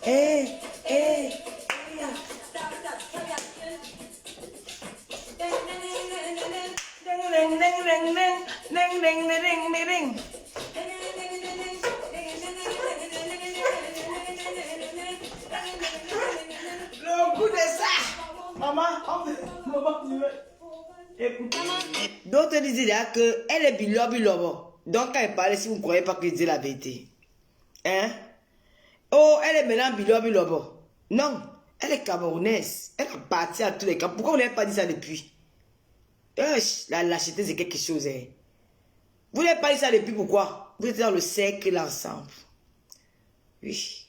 Eh, eh. Le goût de ça. Maman, écoute. D'autres disaient là qu'elle est bilobo. Donc quand elle parlait, si vous ne croyez pas qu'elle disait la vérité. Hein? Oh, elle est maintenant bilobo. Non, elle est camerounaise. Elle a parti à tous les cas. Pourquoi on n'avait pas dit ça depuis? La lâcheté, c'est quelque chose. Hein. Vous n'avez pas dit ça depuis pourquoi? Vous êtes dans le cercle ensemble. Oui.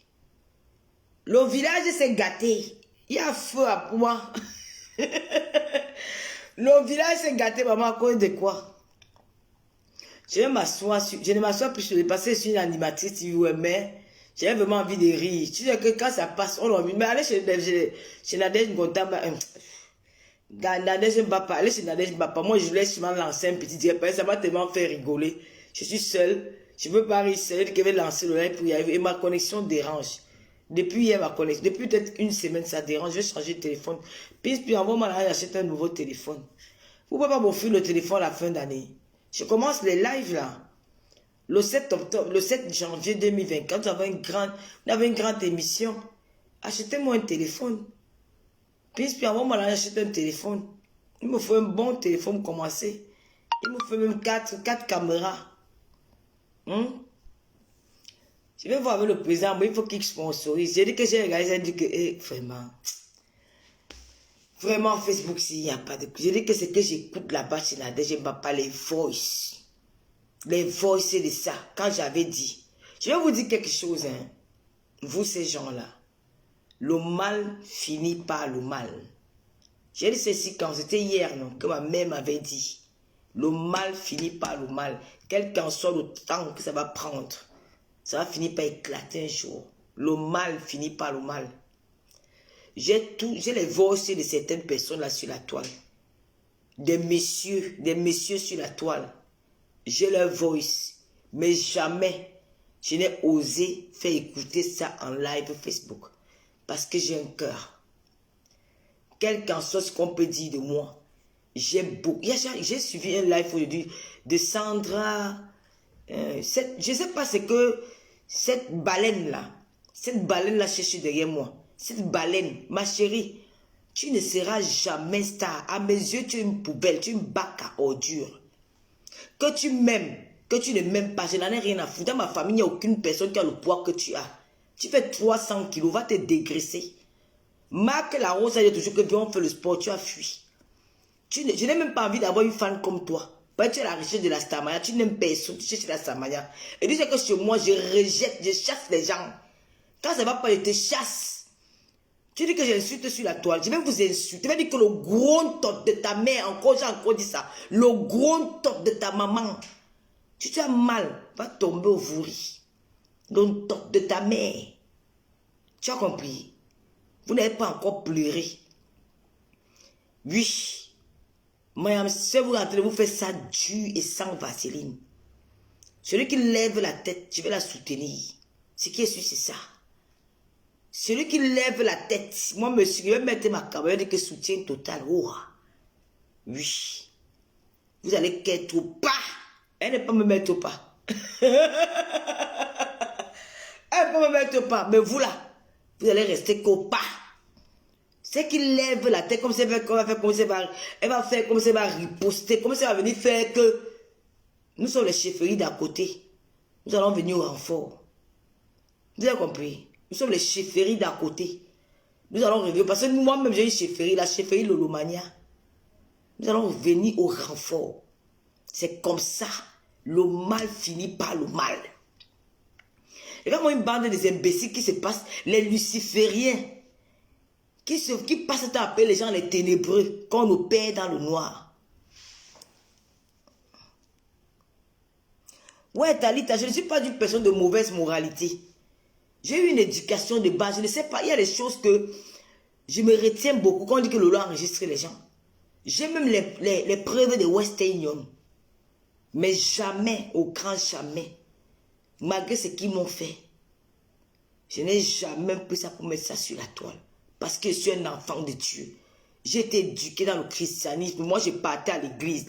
Le village s'est gâté. Il y a feu à moi. Le village s'est gâté, maman, à cause de quoi? Je vais m'asseoir, je ne m'assois plus sur le passé, je suis une animatrice, si vous aimez. J'ai vraiment envie de rire. Tu sais que quand ça passe, on a envie. Mais allez chez Nadège Ngontamba. Nadège Mbapa, allez chez Nadège Mbapa. Moi, je laisse souvent lancer un petit direct. Ça va tellement faire rigoler. Je suis seule. Je ne veux pas rire seule. Je vais lancer le live pour y arriver. Et ma connexion dérange. Depuis hier, ma connexion. Depuis peut-être une semaine, ça dérange. Je vais changer de téléphone. Puis envoie-moi là, j'achète un nouveau téléphone. Vous ne pouvez pas m'offrir le téléphone à la fin d'année. Je commence les lives là. Le 7 octobre, le 7 janvier 2024, nous avons une grande émission. Achetez-moi un téléphone. Puis envoie-moi là, j'achète un téléphone. Il me faut un bon téléphone pour commencer. Il me faut même 4 caméras. Je vais voir avec le président, mais il faut qu'il sponsorise. J'ai dit que j'ai regardé, j'ai dit que, vraiment, Facebook, s'il n'y a pas de... J'ai dit que c'est que j'écoute là-bas chez Nadège, je ne vois pas les voices. Les voices, c'est de ça. Quand j'avais dit, je vais vous dire quelque chose, hein. Vous, ces gens-là, le mal finit par le mal. J'ai dit ceci quand c'était hier, non, que ma mère m'avait dit. Le mal finit par le mal. Quel qu'en soit le temps que ça va prendre, ça va finir par éclater un jour. Le mal finit par le mal. J'ai les voices de certaines personnes là sur la toile. Des messieurs sur la toile. J'ai leur voice. Mais jamais je n'ai osé faire écouter ça en live Facebook. Parce que j'ai un cœur. Quel qu'en soit ce qu'on peut dire de moi. J'ai suivi un live aujourd'hui de Sandra. Je ne sais pas ce que cette baleine-là cherche derrière moi. Cette baleine, ma chérie, tu ne seras jamais star. À mes yeux, tu es une poubelle, tu es une bac à ordures. Que tu m'aimes, que tu ne m'aimes pas, je n'en ai rien à foutre. Dans ma famille, il n'y a aucune personne qui a le poids que tu as. Tu fais 300 kilos, va te dégraisser. Marc la Rose a dit toujours que viens, on fait le sport, tu as fui. Je n'ai même pas envie d'avoir une fan comme toi. Parce que tu es à la recherche de la Starmania, tu n'aimes personne, tu cherches la Starmania. Et dis que sur moi, je rejette, je chasse les gens. Quand ça ne va pas, je te chasse. Tu dis que j'insulte sur la toile, je vais vous insulter. Je vais dire que le gros top de ta mère, j'ai encore dit ça, le gros top de ta maman. Si tu as mal, va tomber au vouri. Le top de ta mère. Tu as compris? Vous n'avez pas encore pleuré. Oui. Madame, si vous rentrez, vous faites ça dur et sans vaseline. Celui qui lève la tête, je vais la soutenir. Ce qui est sûr, c'est ça. Celui qui lève la tête, moi, monsieur, je vais mettre ma caméra de que soutien total. Oh. Oui. Vous allez qu'être au pas. Elle ne peut pas me mettre au pas. Elle ne peut me mettre au pas. Mais vous là, vous allez rester qu'au pas. C'est qu'il lève la tête comme ça, elle va faire comme ça, elle va riposter, comme ça, elle va venir faire que nous sommes les chefferies d'à côté. Nous allons venir au renfort. Vous avez compris? Nous sommes les chefferies d'à côté. Nous allons revenir, parce que moi-même j'ai une chefferie, la chefferie Lolomania. Nous allons venir au renfort. C'est comme ça. Le mal finit par le mal. Regarde-moi une bande des imbéciles qui se passent, les lucifériens. Qui passent à appeler les gens les ténébreux, qu'on nous perd dans le noir. Ouais, Talita, je ne suis pas une personne de mauvaise moralité. J'ai eu une éducation de base, je ne sais pas, il y a des choses que je me retiens beaucoup quand on dit que Lolo enregistre les gens. J'ai même les preuves de Western Union. Mais jamais, au grand jamais, malgré ce qu'ils m'ont fait, Je n'ai jamais pris ça pour mettre ça sur la toile. Parce que je suis un enfant de Dieu. J'ai été éduqué dans le christianisme. Moi, je partais à l'église.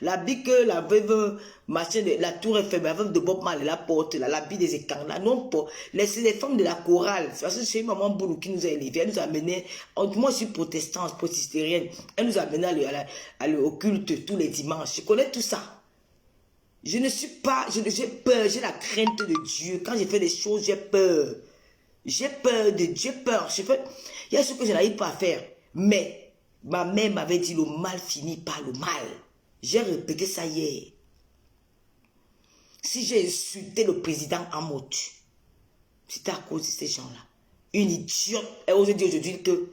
L'habit que la veuve, machin, la tour Eiffel, la veuve de Bob Marley, la porte, l'habit des écarts, là, non pas. C'est les femmes de la chorale. Parce que c'est une maman Boulou qui nous a élevés. Elle nous a amené, moi, je suis protestante, protestérienne. Elle nous a amené au culte tous les dimanches. Je connais tout ça. Je ne suis pas, j'ai peur, j'ai la crainte de Dieu. Quand je fais des choses, j'ai peur. J'ai peur de Dieu, j'ai peur. Il y a ce que je n'arrive pas à faire. Mais, ma mère m'avait dit, le mal finit par le mal. J'ai répété ça hier. Si j'ai insulté le président Hamout, c'était à cause de ces gens-là. Une idiote. Elle ose dire aujourd'hui que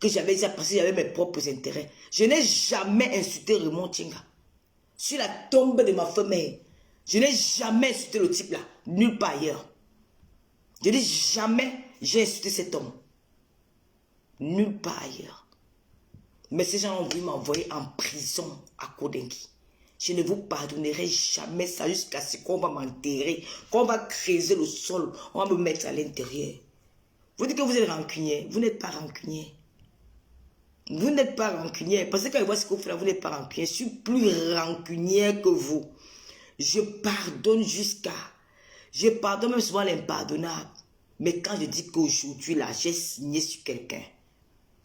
j'avais déjà passé, j'avais mes propres intérêts. Je n'ai jamais insulté Raymond Tchenga. Sur la tombe de ma femme, je n'ai jamais insulté le type là. Nulle part ailleurs. Je n'ai jamais, j'ai insulté cet homme. Nulle part ailleurs. Mais ces gens ont voulu m'envoyer en prison à Kodengi. Je ne vous pardonnerai jamais ça jusqu'à ce qu'on va m'enterrer, qu'on va creuser le sol, on va me mettre à l'intérieur. Vous dites que vous êtes rancunier. Vous n'êtes pas rancunier. Vous n'êtes pas rancunier. Parce que quand je vois ce que vous faites là, vous n'êtes pas rancunier. Je suis plus rancunier que vous. Je pardonne jusqu'à... Je pardonne même souvent l'impardonnable. Mais quand je dis qu'aujourd'hui, là, j'ai signé sur quelqu'un,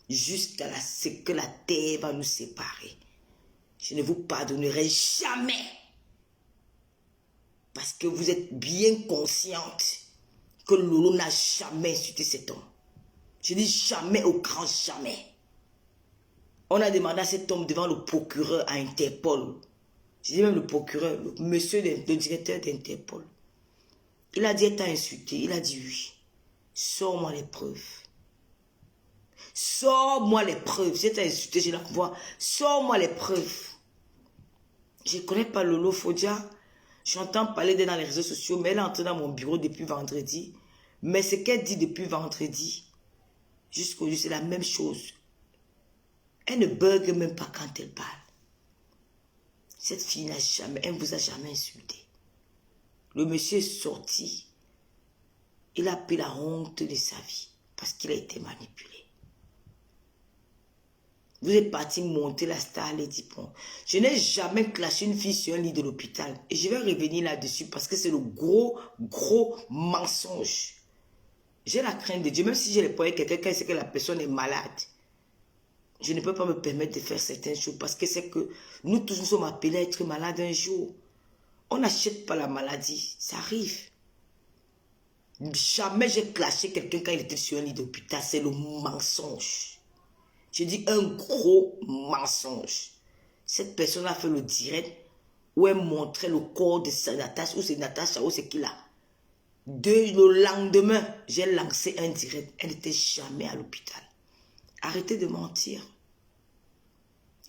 jusqu'à ce que la terre va nous séparer, je ne vous pardonnerai jamais. Parce que vous êtes bien consciente que Lolo n'a jamais insulté cet homme. Je dis jamais au grand jamais. On a demandé à cet homme devant le procureur à Interpol. Je dis même le procureur, le directeur d'Interpol. Il a dit, elle t'a insulté. Il a dit oui. Sors-moi les preuves. Sors-moi les preuves. Si elle t'a insulté, je la vois. Sors-moi les preuves. Je ne connais pas Lolo Fodia. J'entends parler d'elle dans les réseaux sociaux, mais elle est entrée dans mon bureau depuis vendredi. Mais ce qu'elle dit depuis vendredi, jusqu'aujourd'hui, c'est la même chose. Elle ne bug même pas quand elle parle. Cette fille n'a jamais, elle ne vous a jamais insulté. Le monsieur est sorti. Il a pris la honte de sa vie parce qu'il a été manipulé. Vous êtes parti monter la star Lady Pon. Je n'ai jamais clashé une fille sur un lit de l'hôpital. Et je vais revenir là-dessus parce que c'est le gros mensonge. J'ai la crainte de Dieu. Même si j'ai les poignets quelqu'un, quand c'est que la personne est malade, je ne peux pas me permettre de faire certaines choses parce que c'est que nous tous nous sommes appelés à être malades un jour. On n'achète pas la maladie. Ça arrive. Jamais j'ai clashé quelqu'un quand il était sur un lit d'hôpital. C'est le mensonge. Je dis un gros mensonge. Cette personne a fait le direct où elle montrait le corps de sa Natacha, ou c'est Natacha, ou c'est qui là. Le lendemain, j'ai lancé un direct. Elle n'était jamais à l'hôpital. Arrêtez de mentir.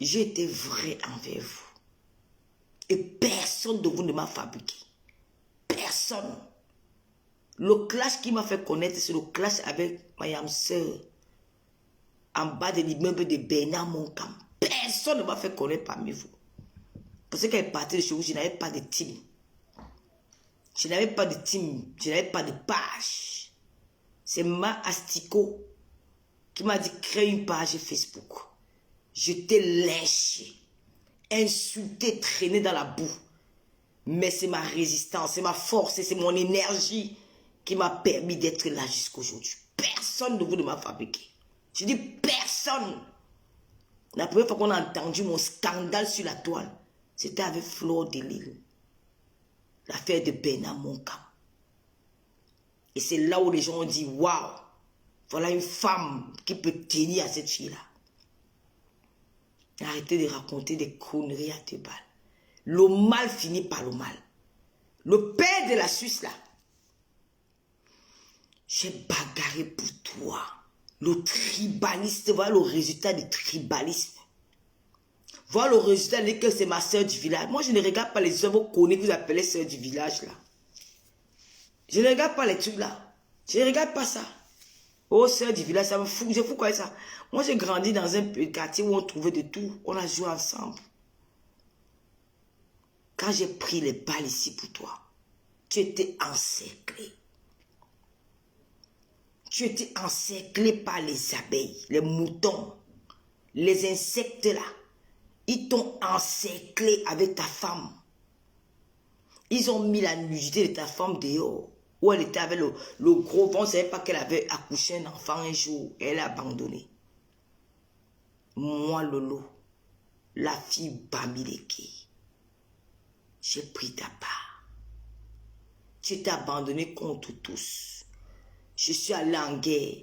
J'ai été vrai envers vous. Et personne de vous ne m'a fabriqué. Personne. Le clash qui m'a fait connaître, c'est le clash avec ma yam sœur. En bas de l'immeuble de Bernard Moncam. Personne ne m'a fait connaître parmi vous. Parce que quand elle partait de chez vous, je n'avais pas de team. Je n'avais pas de team. Je n'avais pas de page. C'est Ma Astico qui m'a dit crée une page Facebook. Je t'ai lynché, insulté, traîné dans la boue. Mais c'est ma résistance, c'est ma force, c'est mon énergie qui m'a permis d'être là jusqu'aujourd'hui. Personne de vous ne m'a fabriqué. Je dis personne. La première fois qu'on a entendu mon scandale sur la toile, c'était avec Flore de Lille. L'affaire de Bernard Moncam. Et c'est là où les gens ont dit, waouh, voilà une femme qui peut tenir à cette fille-là. Arrêtez de raconter des conneries à deux balles. Le mal finit par le mal. Le père de la Suisse là, j'ai bagarré pour toi. Le tribaliste, voilà le résultat du tribalisme. Voilà le résultat, que c'est ma soeur du village. Moi, je ne regarde pas les œuvres connues que vous appelez soeur du village là. Je ne regarde pas les trucs là. Je ne regarde pas ça. Oh, soeur du village, ça me fout. Je fous quoi ça? Moi, j'ai grandi dans un quartier où on trouvait de tout. On a joué ensemble. Quand j'ai pris les balles ici pour toi, tu étais encerclé. Tu étais encerclé par les abeilles, les moutons, les insectes là. Ils t'ont encerclé avec ta femme. Ils ont mis la nudité de ta femme dehors. Où elle était avec le gros vent. On ne savait pas qu'elle avait accouché un enfant un jour. Et elle a abandonné. Moi, Lolo, la fille Bamileke, j'ai pris ta part. Tu t'es abandonné contre tous. Je suis allé en guerre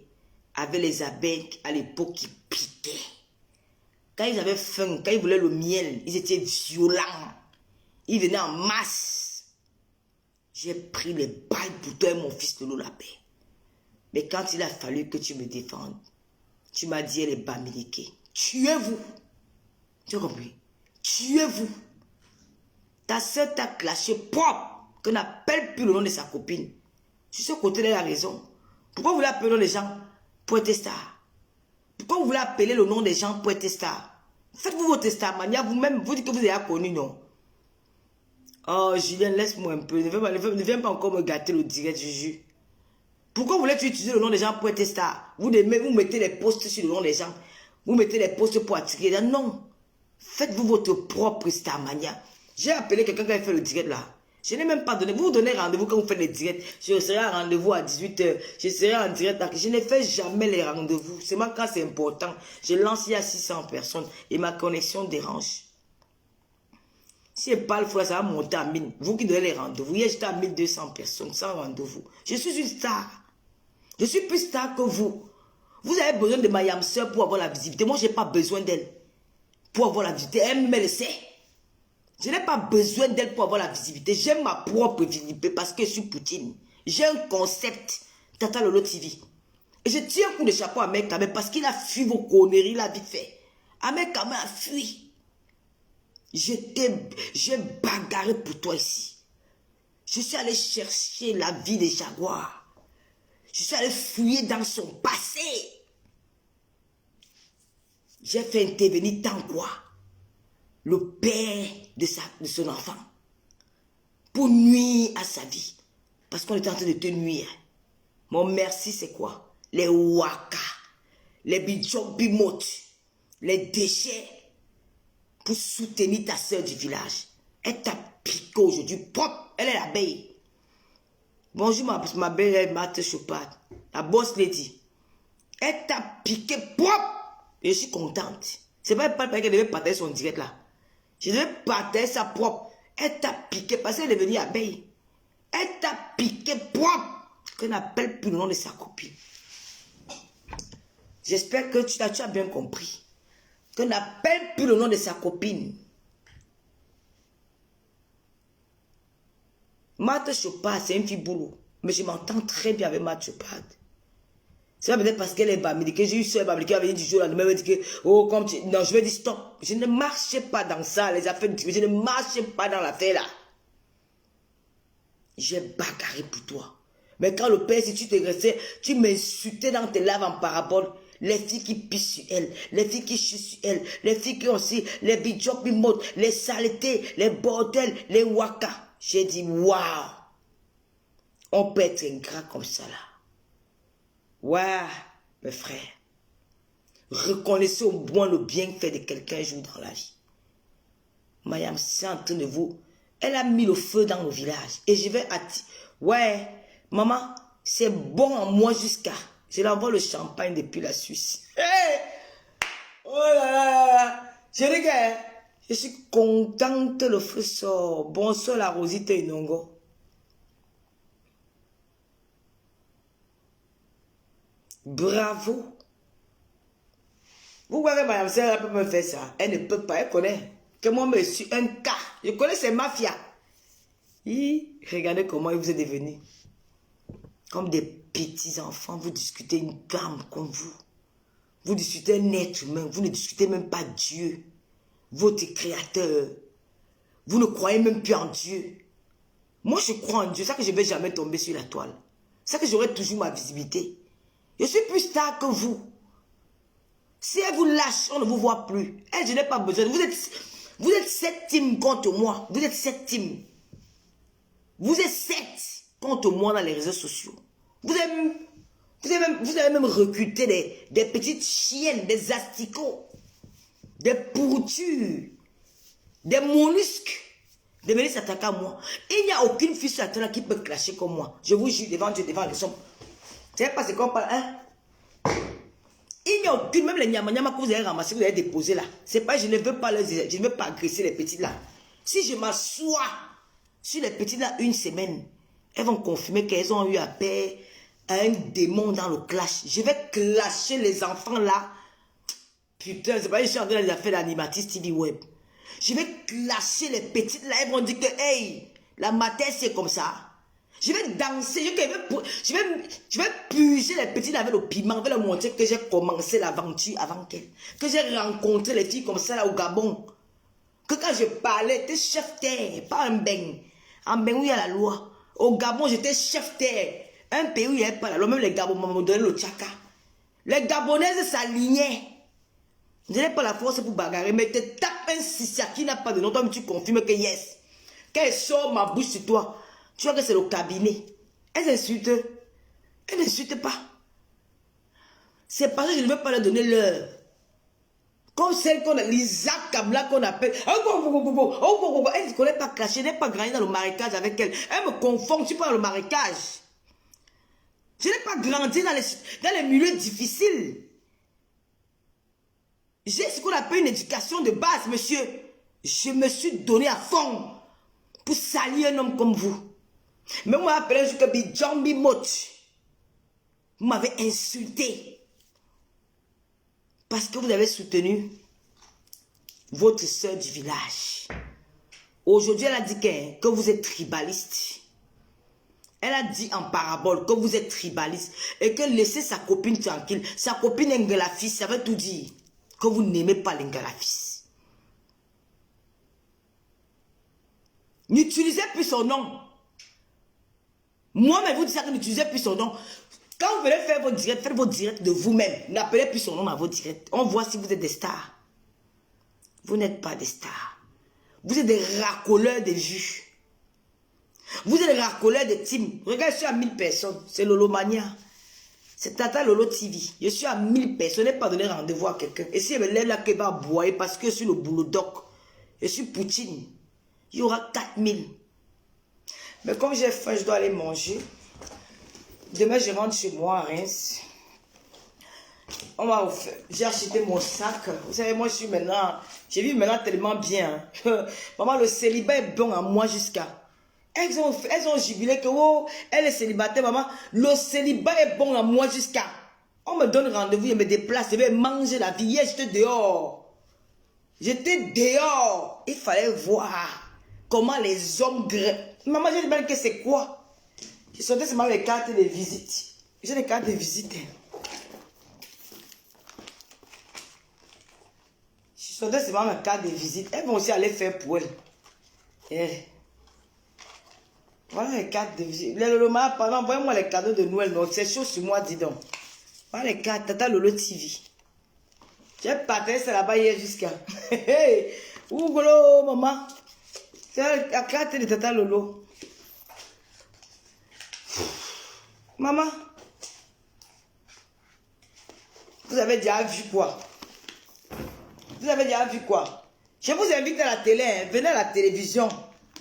avec les abeilles à l'époque qui piquaient. Quand ils avaient faim, quand ils voulaient le miel, ils étaient violents. Ils venaient en masse. J'ai pris les balles pour toi et mon fils Lolo la paix. Mais quand il a fallu que tu me défendes, tu m'as dit, elle est Bamileke. Tuez-vous. Tu as compris? Tuez-vous. Ta soeur t'a clashé propre, que n'appelle plus le nom de sa copine. Sur ce côté, elle a raison. Pourquoi vous voulez appeler le nom des gens pour être star? Pourquoi vous voulez appeler le nom des gens pour être star? Faites-vous votre testamania vous-même, vous dites que vous avez connu, non? Oh, Julien, laisse-moi un peu. Ne viens pas encore me gâter le direct, Juju. Pourquoi vous voulez utiliser le nom des gens pour être star? Vous mettez les posts sur le nom des gens. Vous mettez les posts pour attirer. Non. Faites-vous votre propre starmania. J'ai appelé quelqu'un qui a fait le direct là. Je n'ai même pas donné. Vous vous donnez rendez-vous quand vous faites les directs. Je serai à rendez-vous à 18 h. Je serai en direct. Je ne fais jamais les rendez-vous. C'est moi quand c'est important. Je lance il y a 600 personnes et ma connexion dérange. Si je parle fois, ça va monter à 1000. Vous qui donnez les rendez-vous. Hier, j'étais à 1200 personnes sans rendez-vous. Je suis une star. Je suis plus star que vous. Vous avez besoin de ma yam-sœur pour avoir la visibilité. Moi, je n'ai pas besoin d'elle pour avoir la visibilité. Elle me le sait. Je n'ai pas besoin d'elle pour avoir la visibilité. J'ai ma propre visibilité parce que je suis Poutine. J'ai un concept. Tata Lolo TV. Et je tire un coup de chapeau à Ahmed Kamel parce qu'il a fui vos conneries, il a vite fait. Ahmed Kamel a fui. J'ai bagarré pour toi ici. Je suis allé chercher la vie des jaguars. Je suis allé fouiller dans son passé. J'ai fait intervenir Tangwa, le père de son enfant, pour nuire à sa vie. Parce qu'on était en train de te nuire. Mon merci, c'est quoi? Les waka, les bidjok-bimotes, les déchets, pour soutenir ta soeur du village. Elle t'a piqué aujourd'hui, propre, elle est l'abeille. Bonjour ma belle Marthe Chopard, la boss lady. Elle t'a piqué propre. Et je suis contente. C'est pas qu'elle devait partager son direct là. Je devais partager sa propre. Elle t'a piqué parce qu'elle est devenue abeille. Elle t'a piqué propre. Qu'elle n'appelle plus le nom de sa copine. J'espère que tu as bien compris. Qu'elle n'appelle plus le nom de sa copine. Marthe Chopard, c'est une fille boulot. Mais je m'entends très bien avec Marthe Chopard. C'est pas peut-être parce qu'elle est Bamileke. J'ai eu soeur Bamileke qui avait dit du jour au lendemain, elle m'a dit que, oh, comme tu... Non, je vais dire stop. Je ne marchais pas dans ça, les affaires. Je ne marchais pas dans l'affaire là. J'ai bagarré pour toi. Mais quand le père, si tu te restais, tu m'insultais dans tes laves en parabole. Les filles qui pissent sur elle, les filles qui chient sur elle, les filles qui ont aussi, les bidjok bimotes, les saletés, les bordels, les waka. J'ai dit, waouh. On peut être ingrat comme ça là. Ouais, mes frères. Reconnaissez au moins le bienfait de quelqu'un un jour dans la vie. Mayam, c'est en train de vous. Elle a mis le feu dans le village. Et je vais attirer. Ouais, maman, c'est bon en moi jusqu'à. Je l'envoie le champagne depuis la Suisse. Hey! Oh là là là! Je dis que je suis contente, le feu sort. Bonsoir la Rosita Inongo. Bravo. Vous voyez, madame, elle peut me faire ça. Elle ne peut pas, elle connaît. Que moi, je suis un cas. Je connais ces mafias. Regardez comment vous êtes devenus. Comme des petits enfants, vous discutez une gamme comme vous. Vous discutez un être humain. Vous ne discutez même pas Dieu. Votre créateur. Vous ne croyez même plus en Dieu. Moi, je crois en Dieu. C'est ça que je ne vais jamais tomber sur la toile. C'est ça que j'aurai toujours ma visibilité. Je suis plus star que vous. Si elle vous lâche, on ne vous voit plus. Elle, je n'ai pas besoin. Vous êtes 7 teams contre moi. Vous êtes 7 teams. Vous êtes 7 contre moi dans les réseaux sociaux. Vous êtes Vous avez même recruté des petites chiennes, des asticots, des pourritures, des mollusques. De venir s'attaquer à moi. Il n'y a aucune fille sur la terre qui peut clasher comme moi. Je vous jure, devant Dieu, devant les hommes. Vous savez pas ce qu'on parle, hein? Il n'y a aucune, même les nyama que vous avez ramassé, vous avez déposé là. C'est pas, je ne veux pas je ne veux pas agresser les petites là. Si je m'assois sur les petites là une semaine, elles vont confirmer qu'elles ont eu affaire à un démon dans le clash. Je vais clasher les enfants là. Putain, c'est pas, je suis en train de faire l'animatrice TV web. Je vais clasher les petites là. Elles vont dire que, hey, la matière c'est comme ça. Je vais danser, je vais puiser les petites avec le piment, je vais leur montrer que j'ai commencé l'aventure avant qu'elles. Que j'ai rencontré les filles comme ça là au Gabon. Que quand je parlais, j'étais chef terre, pas un beng. En beng où il y a la loi. Au Gabon, j'étais chef terre. Un pays où il n'y avait pas la loi, même les Gabons m'ont donné le tchaka. Les Gabonaises s'alignaient. Je n'ai pas la force pour bagarrer, mais te tape un sissia qui n'a pas de nom, toi tu confirmes que yes. Quand elle sort ma bouche sur toi, tu vois que c'est le cabinet. Elles insultent. Elles n'insultent pas. C'est parce que je ne veux pas leur donner l'heure. Comme celle qu'on a, l'Isaac Kabla qu'on appelle. Elle ne connaît pas cacher, elle n'est pas grandi dans le marécage avec elle. Elle me confond, je suis pas dans le marécage. Je n'ai pas grandi dans les milieux difficiles. J'ai ce qu'on appelle une éducation de base, monsieur. Je me suis donné à fond pour salir un homme comme vous. Mais moi, appelé un jour que Bijambi Mot. Vous m'avez insulté. Parce que vous avez soutenu votre soeur du village. Aujourd'hui, elle a dit que vous êtes tribaliste. Elle a dit en parabole que vous êtes tribaliste. Et que laissez sa copine tranquille. Sa copine Ngelafis, ça veut tout dire. Que vous n'aimez pas l'Ngelafis. N'utilisez plus son nom. Moi, mais vous dites ça que n'utilisez plus son nom. Quand vous venez faire vos directs, faites vos directs de vous-même. N'appelez plus son nom dans vos directs. On voit si vous êtes des stars. Vous n'êtes pas des stars. Vous êtes des racoleurs de vues. Vous êtes des racoleurs de team. Regarde, je suis à 1000 personnes. C'est Lolo Mania. C'est Tata Lolo TV. Je suis à 1000 personnes. Je n'ai pas donné rendez-vous à quelqu'un. Et si je me lève là, qu'il va boire parce que je suis le boulot doc. Je suis Poutine. Il y aura 4000. Mais comme j'ai faim, je dois aller manger. Demain, je rentre chez moi à Reims. J'ai acheté mon sac. Vous savez, moi, je suis maintenant... J'ai vu maintenant tellement bien. Maman, le célibat est bon à moi jusqu'à... Elles ont jubilé que, oh, elle est célibataire, maman. Le célibat est bon à moi jusqu'à... On me donne rendez-vous, je me déplace, je vais manger la vie. Hier, j'étais dehors. J'étais dehors. Il fallait voir comment les hommes grimpent. Maman, j'ai demandé que c'est quoi? Je sortais seulement les cartes de visite. J'ai des cartes de visite. Je sortais seulement mes cartes de visite. Elles vont aussi aller faire pour elles. Et voilà les cartes de visite. Le pardon, envoyez-moi les cadeaux de Noël. C'est chaud sur moi, dis donc. Voilà les cartes. Tata Lolo TV. J'ai partagé ça là-bas hier jusqu'à. Ougolo, maman. C'est la carte de Tata Lolo. Maman, vous avez déjà vu quoi? Vous avez déjà vu quoi? Je vous invite à la télé, hein. Venez à la télévision.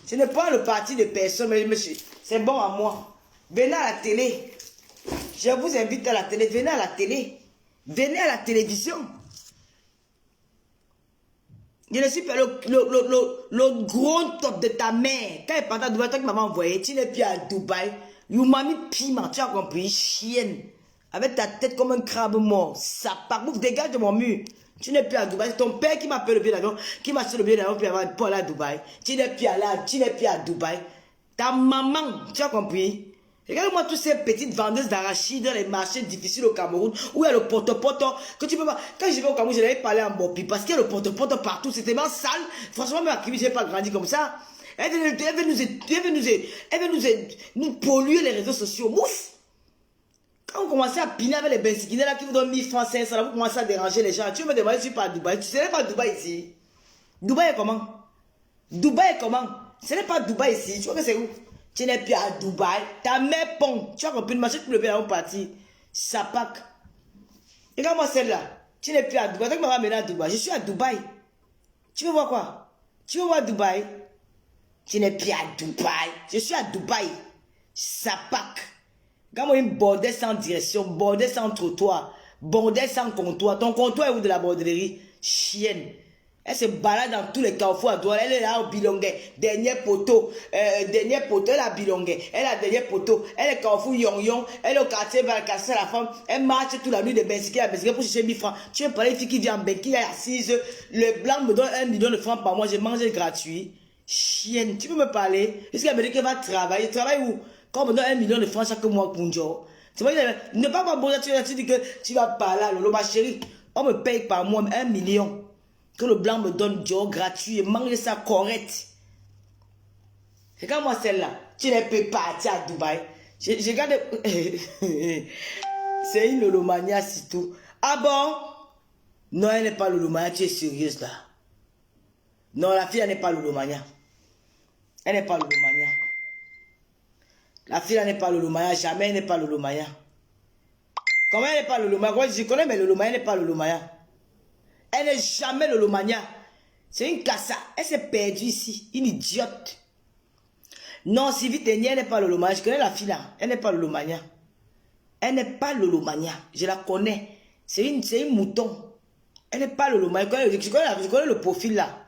Ce n'est pas le parti de personne, mais c'est bon à moi. Venez à la télé. Je vous invite à la télé. Venez à la télé. Venez à la télévision. Je ne suis pas le gros top de ta mère. Quand elle part à Dubaï, toi qui m'avais envoyé, tu n'es plus à Dubaï. You m'a mis piment, tu as compris, chienne. Avec ta tête comme un crabe mort. Ça part, bouffe, dégage de mon mur. Tu n'es plus à Dubaï. C'est ton père qui m'a payé le billet d'avion, qui m'a acheté le billet d'avion pour aller à Dubaï. Tu n'es plus à Dubaï. Ta maman, tu as compris. Regarde-moi toutes ces petites vendeuses d'arachides dans les marchés difficiles au Cameroun, où il y a le porte-porte, que tu peux pas. Quand je vais au Cameroun, je n'avais parlé en Bopi, parce qu'il y a le porte-porte partout, c'était tellement sale. Franchement, même à Kimi, je n'ai pas grandi comme ça. Elle veut nous polluer les réseaux sociaux. Mouf! Quand vous commencez à piner avec les bensikinés là qui vous donnent 1000 francs, 500, là, vous commencez à déranger les gens. Tu me demandes si je suis pas à Dubaï. Tu sais pas Dubaï ici. Dubaï est comment? Dubaï est comment? Ce n'est pas Dubaï ici. Tu vois que c'est où? Tu n'es plus à Dubaï. Ta mère pond. Tu as compris, le marché pour le bien parti. Sapak. Regarde-moi celle-là. Tu n'es plus à Dubaï. Tu m'as ramené à Dubaï. Je suis à Dubaï. Tu veux voir quoi? Tu veux voir Dubaï? Tu n'es plus à Dubaï. Je suis à Dubaï. Sapak. Regarde-moi une bordelle sans direction, bordelle sans trottoir, bordelle sans comptoir. Ton comptoir est où de la bordellerie? Chienne. Elle se balade dans tous les carrefours à Douala. Elle est là au Bilonguet. Dernier poteau. Elle a Bilonguet. Elle a dernier poteau. Elle est carrefour Yon. Elle est au quartier vers casser la femme. Elle marche toute la nuit de Bensiké à Bensiké pour chercher 1000 francs. Tu veux parler d'une fille qui vient en Bensiké, qui est assise. Le blanc me donne 1 million de francs par mois. Je mange gratuit. Chienne. Tu peux me parler? Est-ce qu'elle me dit qu'elle va travailler? Travaille où? Quand on me donne 1 million de francs chaque mois pour un jour. Tu vois, ne pas voir bon, tu dis que tu vas parler à Lolo, ma chérie. On me paye par mois 1 million. Que le blanc me donne job gratuit et mange ça correct. Regarde-moi celle-là. Tu ne peux pas partir à Dubaï. Je regarde. C'est une Lolomania, c'est tout. Ah bon? Non, elle n'est pas Lolomania. Tu es sérieuse là? Non, la fille, elle n'est pas Lolomania. Elle n'est pas Lolomania. La fille, elle n'est pas Lolomania. Jamais elle n'est pas Lolomania. Comment elle n'est pas Lolomania? Je connais, mais Lolomania n'est pas Lolomania. Elle n'est jamais Lolomania. C'est une cassa. Elle s'est perdue ici. Une idiote. Non, Sylvie Ténier, elle n'est pas Lolomania. Je connais la fille là. Elle n'est pas Lolomania. Elle n'est pas Lolomania. Je la connais. C'est une mouton. Elle n'est pas Lolomania. Je connais le profil là.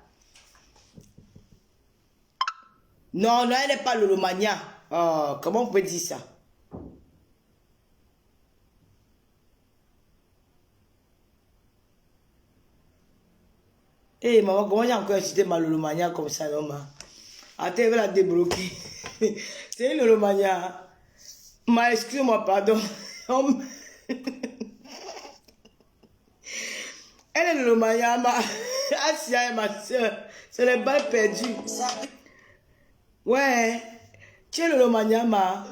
Non, elle n'est pas Lolomania. Oh, comment on peut dire ça? Eh, maman, comment j'ai encore incité ma Lolomania comme ça, maman? Attends, elle va la débloquer. C'est une Lolomania. Excuse-moi, pardon. Elle est Lolomania, Asia est ma soeur. C'est les balles perdues. Ouais. Tu es Lolomania, ma.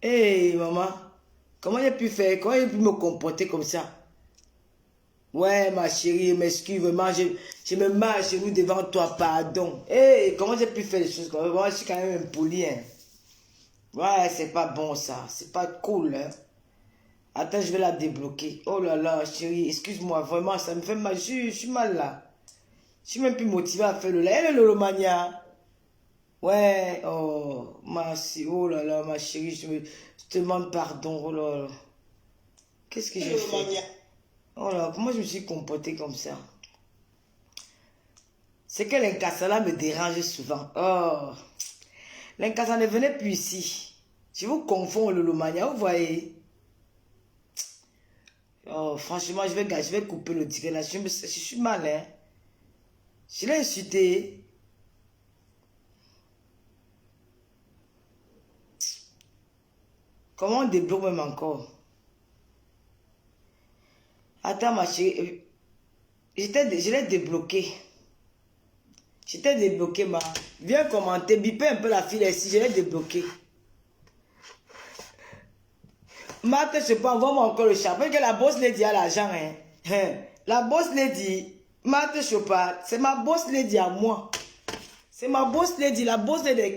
Eh, maman. Comment j'ai pu faire? Comment j'ai pu me comporter comme ça? Ouais, ma chérie, m'excuse vraiment, je me mets à genoux devant toi, pardon. Hey, comment j'ai pu faire des choses comme ça? Moi, je suis quand même impoli, hein. Ouais, c'est pas bon ça, c'est pas cool, hein. Attends, je vais la débloquer. Oh là là, chérie, excuse-moi, vraiment, ça me fait mal, je suis mal là. Je suis même plus motivée à faire le là. Elle est Lolomania. Ouais, oh, oh là là, ma chérie, je te demande pardon, oh là là. Qu'est-ce que j'ai fait? Oh là, comment je me suis comportée comme ça? C'est que l'incassala me dérange souvent. Oh, l'incassala ne venait plus ici. Je vous confonds le Lolomania, vous voyez? Oh, franchement, je vais couper le direct là. Je suis mal, hein? Je l'ai insulté. Comment on débloque même encore? Attends, ma chérie. Je l'ai débloqué. J'étais débloqué, ma. Viens commenter. Bipez un peu la fille ici. Je l'ai débloqué. Marthe, je peux envoyer encore le chat. Parce que la boss lady a l'argent, hein. La boss lady, Marthe Chopard, c'est ma boss lady à moi. C'est ma boss lady, la boss lady.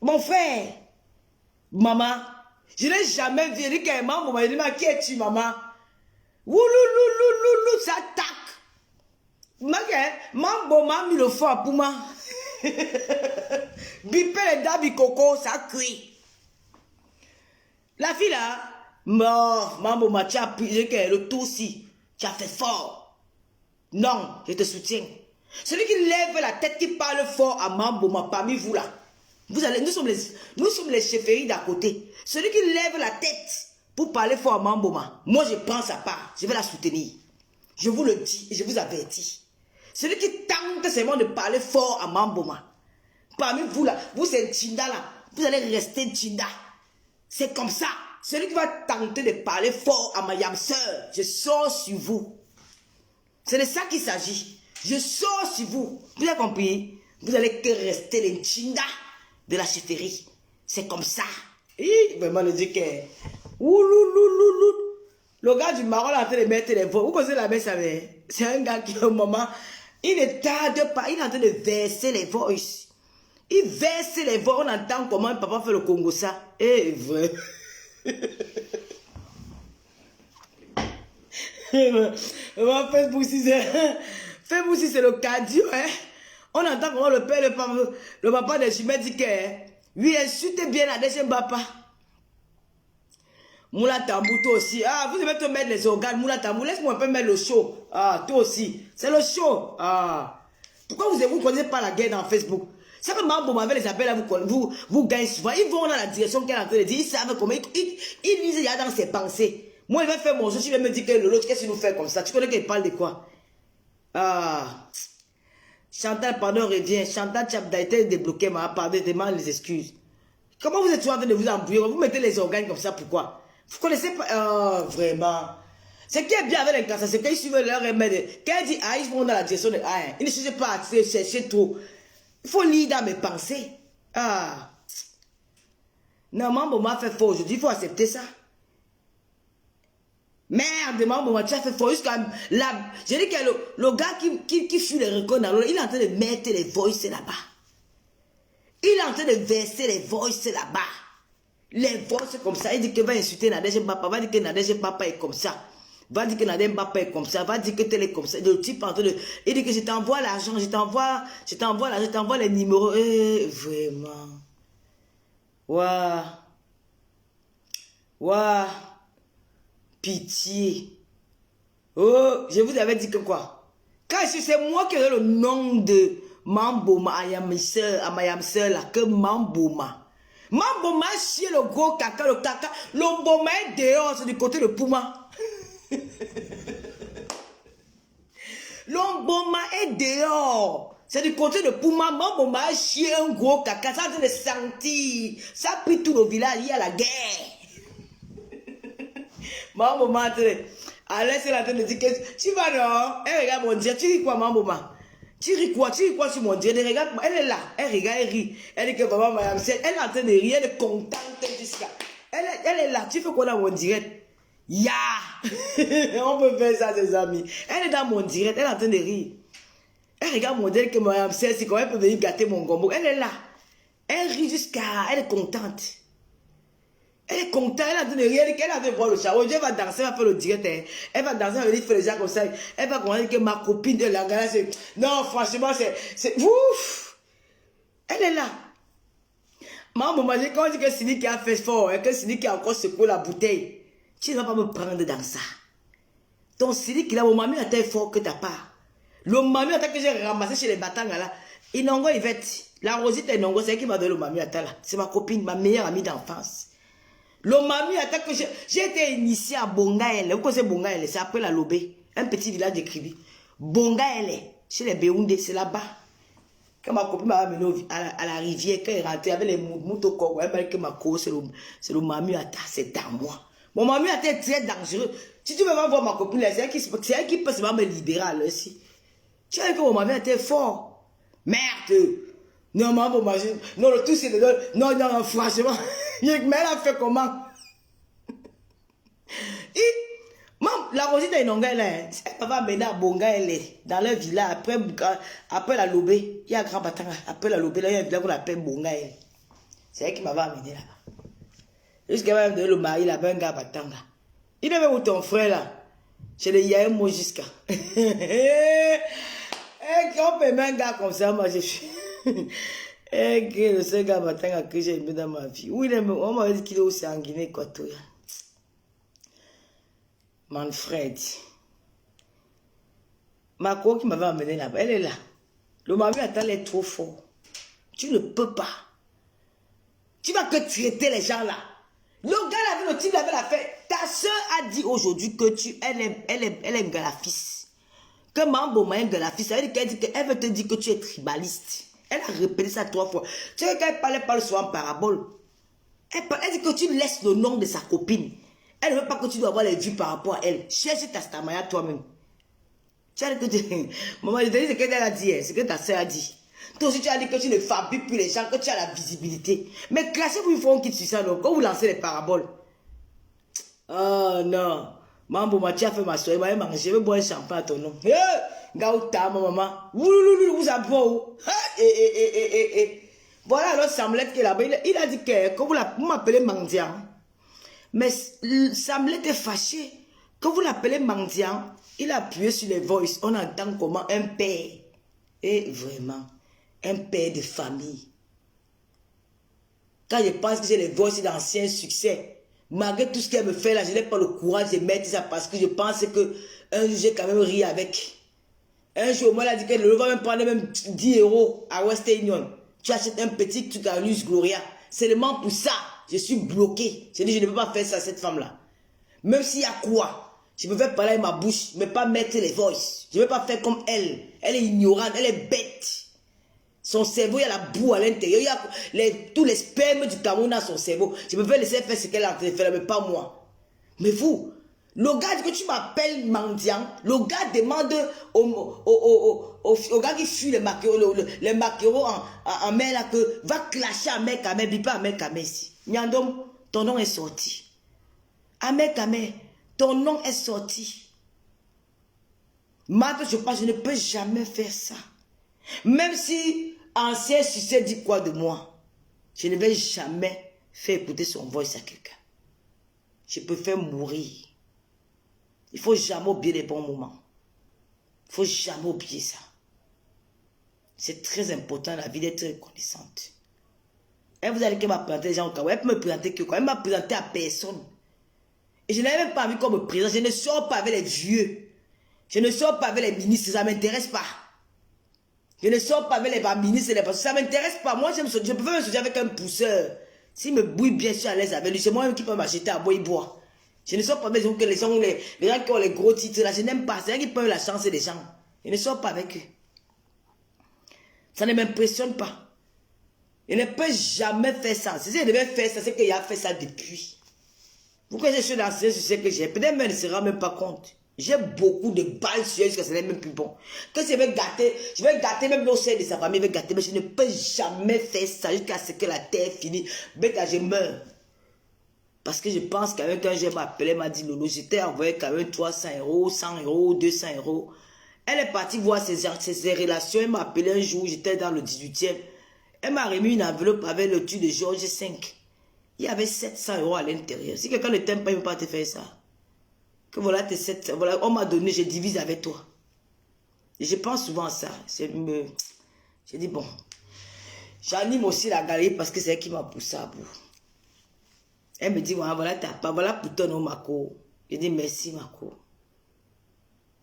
Mon frère, maman, je n'ai jamais vu. Il dit qu'elle m'a dit, qui es-tu, maman? Woulouloulouloulou, ça tac. Mambo m'a mis le feu pour moi. Bipé les dabi coco, ça cuit. La fille là, mort, Mambo m'a appuyé le tout aussi. Tu as fait fort. Non, je te soutiens. Celui qui lève la tête, qui parle fort à Mambo m'a parmi vous là. Nous sommes les chefferies d'à côté. Celui qui lève la tête pour parler fort à Mamboma, moi je prends sa part, je vais la soutenir. Je vous le dis et je vous avertis. Celui qui tente seulement de parler fort à Mamboma, parmi vous là, vous c'est Tchinda là, vous allez rester Tchinda. C'est comme ça. Celui qui va tenter de parler fort à ma yam soeur, je sors sur vous. C'est de ça qu'il s'agit. Je sors sur vous. Vous avez compris? Vous allez que rester les Tchinda de la chefferie. C'est comme ça. Et vraiment le dire que ouloulouloulou. Le gars du Maroc est en train de mettre les voix. Vous connaissez la messe avec? C'est un gars qui au moment, il ne tarde pas, il est en train de verser les voices. Il verse les voix, on entend comment papa fait le Congo ça. Et vrai. Facebook, si c'est le cadio, hein. On entend comment le père, le papa de Chimé dit que, oui, insulte bien la deuxième papa. Moula Tambou, toi aussi. Ah, vous devez te mettre les organes, Moula Tambou. Laisse-moi un peu mettre le show. Ah, toi aussi. C'est le show. Ah. Pourquoi vous ne connaissez pas la guerre dans Facebook? C'est que Mambo m'avait les appels, vous gagnez souvent. Ils vont dans la direction qu'elle est en train de dire. Ils savent comment. Ils lisent, il y a dans ses pensées. Moi, il va faire mon jeu. Il va me dire que l'autre, qu'est-ce qu'il nous fait comme ça? Tu connais qu'il parle de quoi? Ah. Chantal, pardon, reviens. Chantal, tu as été débloqué, m'a pardon, demande les excuses. Comment vous êtes toujours en train de vous embrouiller? Vous mettez les organes comme ça, pourquoi? Vous connaissez pas? Oh, vraiment. Ce qui est bien avec les cancers, c'est qu'ils suivent leur remède. Quand ils disent A, ils vont dans la direction de A. Ils ne cherchent pas à chercher trop. Il faut lire dans mes pensées. Ah. Non, Mambo m'a fait fort aujourd'hui. Il faut accepter ça. Merde, Mambo m'a fait fort. Jusqu'à là. J'ai dit que le gars qui fuit les records, il est en train de mettre les voices là-bas. Il est en train de verser les voices là-bas. Les voices comme ça. Il dit que va insulter Nadège Papa. Va dire que Nadège Papa est comme ça. Va dire que Nadège Papa est comme ça. Va dire que tel est comme ça. Le type en train de. Il dit que je t'envoie l'argent. Je t'envoie l'argent. Je t'envoie les numéros. Vraiment. Waouh. Waouh. Pitié. Oh, je vous avais dit que quoi? Quand c'est moi qui ai le nom de Mamboma à ma soeur là, que Mamboma. Mamboma chier le gros caca, le caca. Le Boma est dehors, c'est du côté de Pouma. L'Omboma est dehors. C'est du côté de Pouma. Mamboma a chié un gros caca. Ça a été sentir. Ça a pris tout le village. Il y a la guerre. Mamboma, allez, c'est la tête de dire que tu vas non. Elle regarde mon Dieu. Tu ris quoi, Mamboma? Tu ris quoi sur mon Dieu? Elle regarde, elle est là. Elle regarde, elle rit. Elle dit que maman, madame, elle est en train de rire. Elle est contente jusqu'à. Elle est là. Tu fais quoi dans mon direct? Ya! On peut faire ça, ses amis. Elle est dans mon direct. Elle est en train de rire. Elle regarde mon direct que madame, c'est comment elle peut venir gâter mon gombo. Elle est là. Elle rit jusqu'à. Elle est contente. Elle est contente, elle a donné rien, elle a donné voir le chat. Aujourd'hui, elle va danser, elle va faire le direct. Elle va danser, elle va venir faire les gens comme ça. Elle va comprendre que ma copine de la gala, c'est. Non, franchement, c'est. Ouf! Elle est là. Maman, quand on dit que c'est lui qui a fait fort, que c'est lui qui a encore secoué la bouteille, tu ne vas pas me prendre dans ça. Ton Sidi qui a mon mamie a été fort que ta part. Le mamie a que j'ai ramassé chez les Batanga là. Inongo Yvette. La Rosite Inongo, c'est elle qui m'a donné le mamie à là. C'est ma copine, ma meilleure amie d'enfance. Le mamie attaque que j'ai été initié à Bongaele. Vous connaissez Bongaele? C'est après la Lobé. Un petit village de Kribi. Bongaele, chez les Béoundé, c'est là-bas. Quand ma copine m'a amené à la rivière, quand elle est rentrée avec les moutons Congo, elle m'a dit que ma cause, c'est le mamie attaque, c'est dans moi. Mon mamie attaque est très dangereux. Si tu veux pas voir ma copine, c'est elle qui peut se me libérer là aussi. Tu vois que mon mamie attaque fort. Merde! Non, maman, non, le tout c'est de. Non, franchement. Mais elle a fait comment? La Rosita Inonga, elle va mener à Bonga, elle est dans leur village. Après la Lobé, il y a un grand battant. Après la Lobé, il y a un village qu'on appelle Bonga. C'est elle qui m'avait amené là-bas. Jusqu'à même donner le mari là-bas, un gars battant là. Il avait où ton frère là? Chez les Yaemo jusqu'à. Quand on peut mettre un gars comme ça, moi je suis. Et que le seul gars battant que j'ai aimé dans ma vie. Oui, on m'a dit qu'il est aussi en Guinée équatoriale. Manfred. Ma co qui m'avait amené là-bas, elle est là. Le mari attend, elle est trop fort. Tu ne peux pas. Tu vas que traiter les gens là. Le gars là, le type l'avait la fait. Ta soeur a dit aujourd'hui que elle est un galafiste. Que Mambo est un galafiste. Elle veut te dire que tu es tribaliste. Elle a répété ça 3 fois. Tu sais qu'elle parlait pas le soir en parabole. Elle dit que tu laisses le nom de sa copine. Elle ne veut pas que tu dois avoir les vues par rapport à elle. Cherche ta stamaya toi-même. Tu as dit que maman, je te dis ce qu'elle a dit, ce que ta soeur a dit. Toi aussi, tu as dit que tu ne fabriques plus les gens, que tu as la visibilité. Mais classez-vous, il faut qu'on quitte sur ça, donc, quand vous lancez les paraboles. Oh non. Mambo, tu as fait ma soirée, je vais boire un champagne à ton nom. Hé, Gauta, maman. Vous avez Voilà l'autre semblette qui est là-bas. Il a dit que, quand vous m'appelez mendiant. Mais ça me l'était fâché. Quand vous l'appelez mendiant, il a appuyé sur les voices. On entend comment un père, et vraiment, un père de famille. Quand je pense que j'ai les voices d'anciens succès, malgré tout ce qu'elle me fait là, je n'ai pas le courage de mettre ça parce que je pense que un jour j'ai quand même ri avec. Un jour, moi, elle a dit que le va même prendre même 10 € à Western Union. Tu achètes un petit truc à Luce Gloria. Seulement pour ça, je suis bloqué. Je dis, je ne peux pas faire ça à cette femme-là. Même s'il y a quoi, je peux faire parler avec ma bouche, mais pas mettre les voices. Je ne vais pas faire comme elle. Elle est ignorante, elle est bête. Son cerveau, il y a la boue à l'intérieur. Il y a tous les spermes du Cameroun dans son cerveau. Je peux laisser faire ce qu'elle a en train de faire, mais pas moi. Mais vous, le gars dit que tu m'appelles mendiant, le gars demande au gars qui fuit les maquereaux en mer là que va clasher à Mec Kamé, puis pas à Mec Kamé ici. Nyandom, ton nom est sorti. À Mec Kamé, ton nom est sorti. Maintenant, je ne peux jamais faire ça. Même si ancien succès dit quoi de moi, je ne vais jamais faire écouter son voice à quelqu'un. Je préfère mourir. Il ne faut jamais oublier les bons moments. Il ne faut jamais oublier ça. C'est très important la vie d'être reconnaissante. Et vous allez qu'elle m'a présenté les gens au Cameroun. Elle peut me présenter que quoi? Elle m'a présenté à personne. Et je n'avais même pas envie qu'on me présente. Je ne sors pas avec les vieux. Je ne sors pas avec les ministres. Ça ne m'intéresse pas. Je ne sors pas avec les ministres et les pasteurs. Ça ne m'intéresse pas. Moi, je préfère me sortir avec un pousseur. S'il me bouille bien sûr à l'aise avec lui, c'est moi-même qui peux m'acheter à boire et boire. Je ne sors pas avec les gens qui ont les gros titres là. Je n'aime pas. C'est eux qui prennent la chance des gens. Je ne sors pas avec eux. Ça ne m'impressionne pas. Je ne peux jamais faire ça. Si je devais faire ça, c'est qu'il a fait ça depuis. Pourquoi je suis dans ce que j'ai? Peut-être même ne se rend même pas compte. J'ai beaucoup de balles sur elle jusqu'à ce que ce n'est même plus bon. Quand je vais gâter même l'eau de sa famille, je vais gâter, mais je ne peux jamais faire ça jusqu'à ce que la terre finisse. Bête, je meurs. Parce que je pense qu'avec un jour, elle m'a dit, Lolo, j'étais envoyé quand même 300 €, 100 €, 200 €. Elle est partie voir ses relations. Elle m'a appelé un jour, j'étais dans le 18e. Elle m'a remis une enveloppe avec le tube de Georges V. Il y avait 700 € à l'intérieur. Si quelqu'un ne t'aime pas, il ne peut pas te faire ça. Que voilà tes 700, voilà, on m'a donné, je divise avec toi. Et je pense souvent à ça. Je dis, bon, j'anime aussi la galerie parce que c'est elle qui m'a poussé à bout. Elle me dit, voilà ta part, voilà pour ton nom, Mako. Je dis, merci, Mako.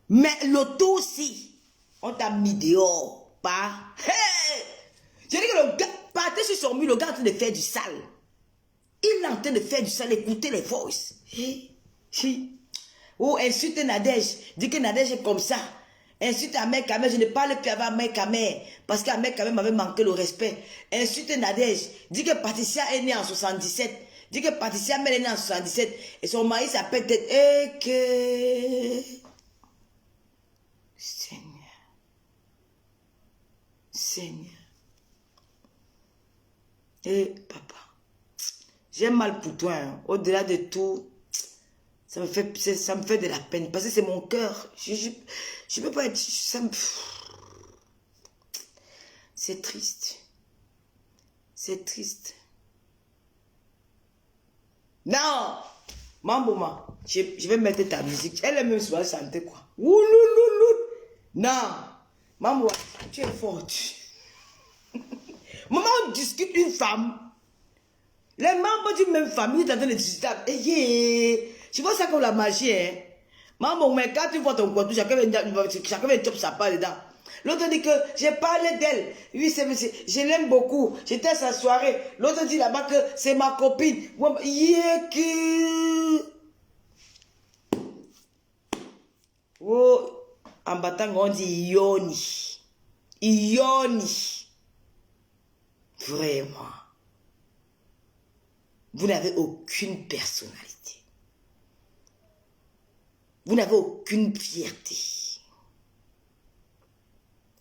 Mais l'auto aussi, on t'a mis dehors, pas. Hey! Je dis que le gars, partez sur son mur, le gars est en train de faire du sale. Il est en train de faire du sale, écoutez les voices. Hey! Ou insulte Nadège, dit que Nadège est comme ça. Insulte Ahmed Kamé, je ne parle plus avec Ahmed Kamé, parce qu'Ahmed Kamé m'avait manqué le respect. Insulte Nadège, dit que Patricia est née en 77, dit que Patricia est née en 77, et son mari s'appelle peut-être, et que... Seigneur. Et papa, j'ai mal pour toi, hein. Au-delà de tout, ça me fait de la peine, parce que c'est mon cœur. Je peux pas être... C'est triste. C'est triste. Non! Mambouma, je vais mettre ta musique. Elle est même sur la santé, quoi. Ouloulouloul. Non! Mambouma, tu es forte. Maman, on discute une femme. Les membres d'une même famille sont en train de discuter. Tu vois ça comme la magie, hein? Maman, mais quand tu vois ton compte, chacun vient choper sa part dedans. L'autre dit que j'ai parlé d'elle. Oui, je l'aime beaucoup. J'étais à sa soirée. L'autre dit là-bas que c'est ma copine. Oh, en battant, on dit Ioni. Ioni. Vraiment. Vous n'avez aucune personnalité. Vous n'avez aucune fierté.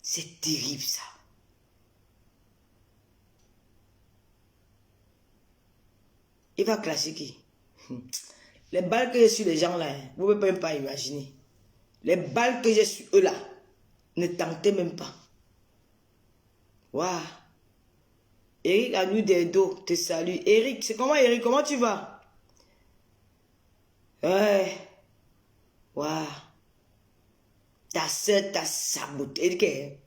C'est terrible ça. Il va clasher qui? Les balles que j'ai sur les gens là, vous ne pouvez même pas imaginer. Les balles que j'ai sur eux là, ne tentez même pas. Waouh. Eric Anou Dedo te salue. Eric, c'est comment Eric? Comment tu vas? soeur t'a saboté.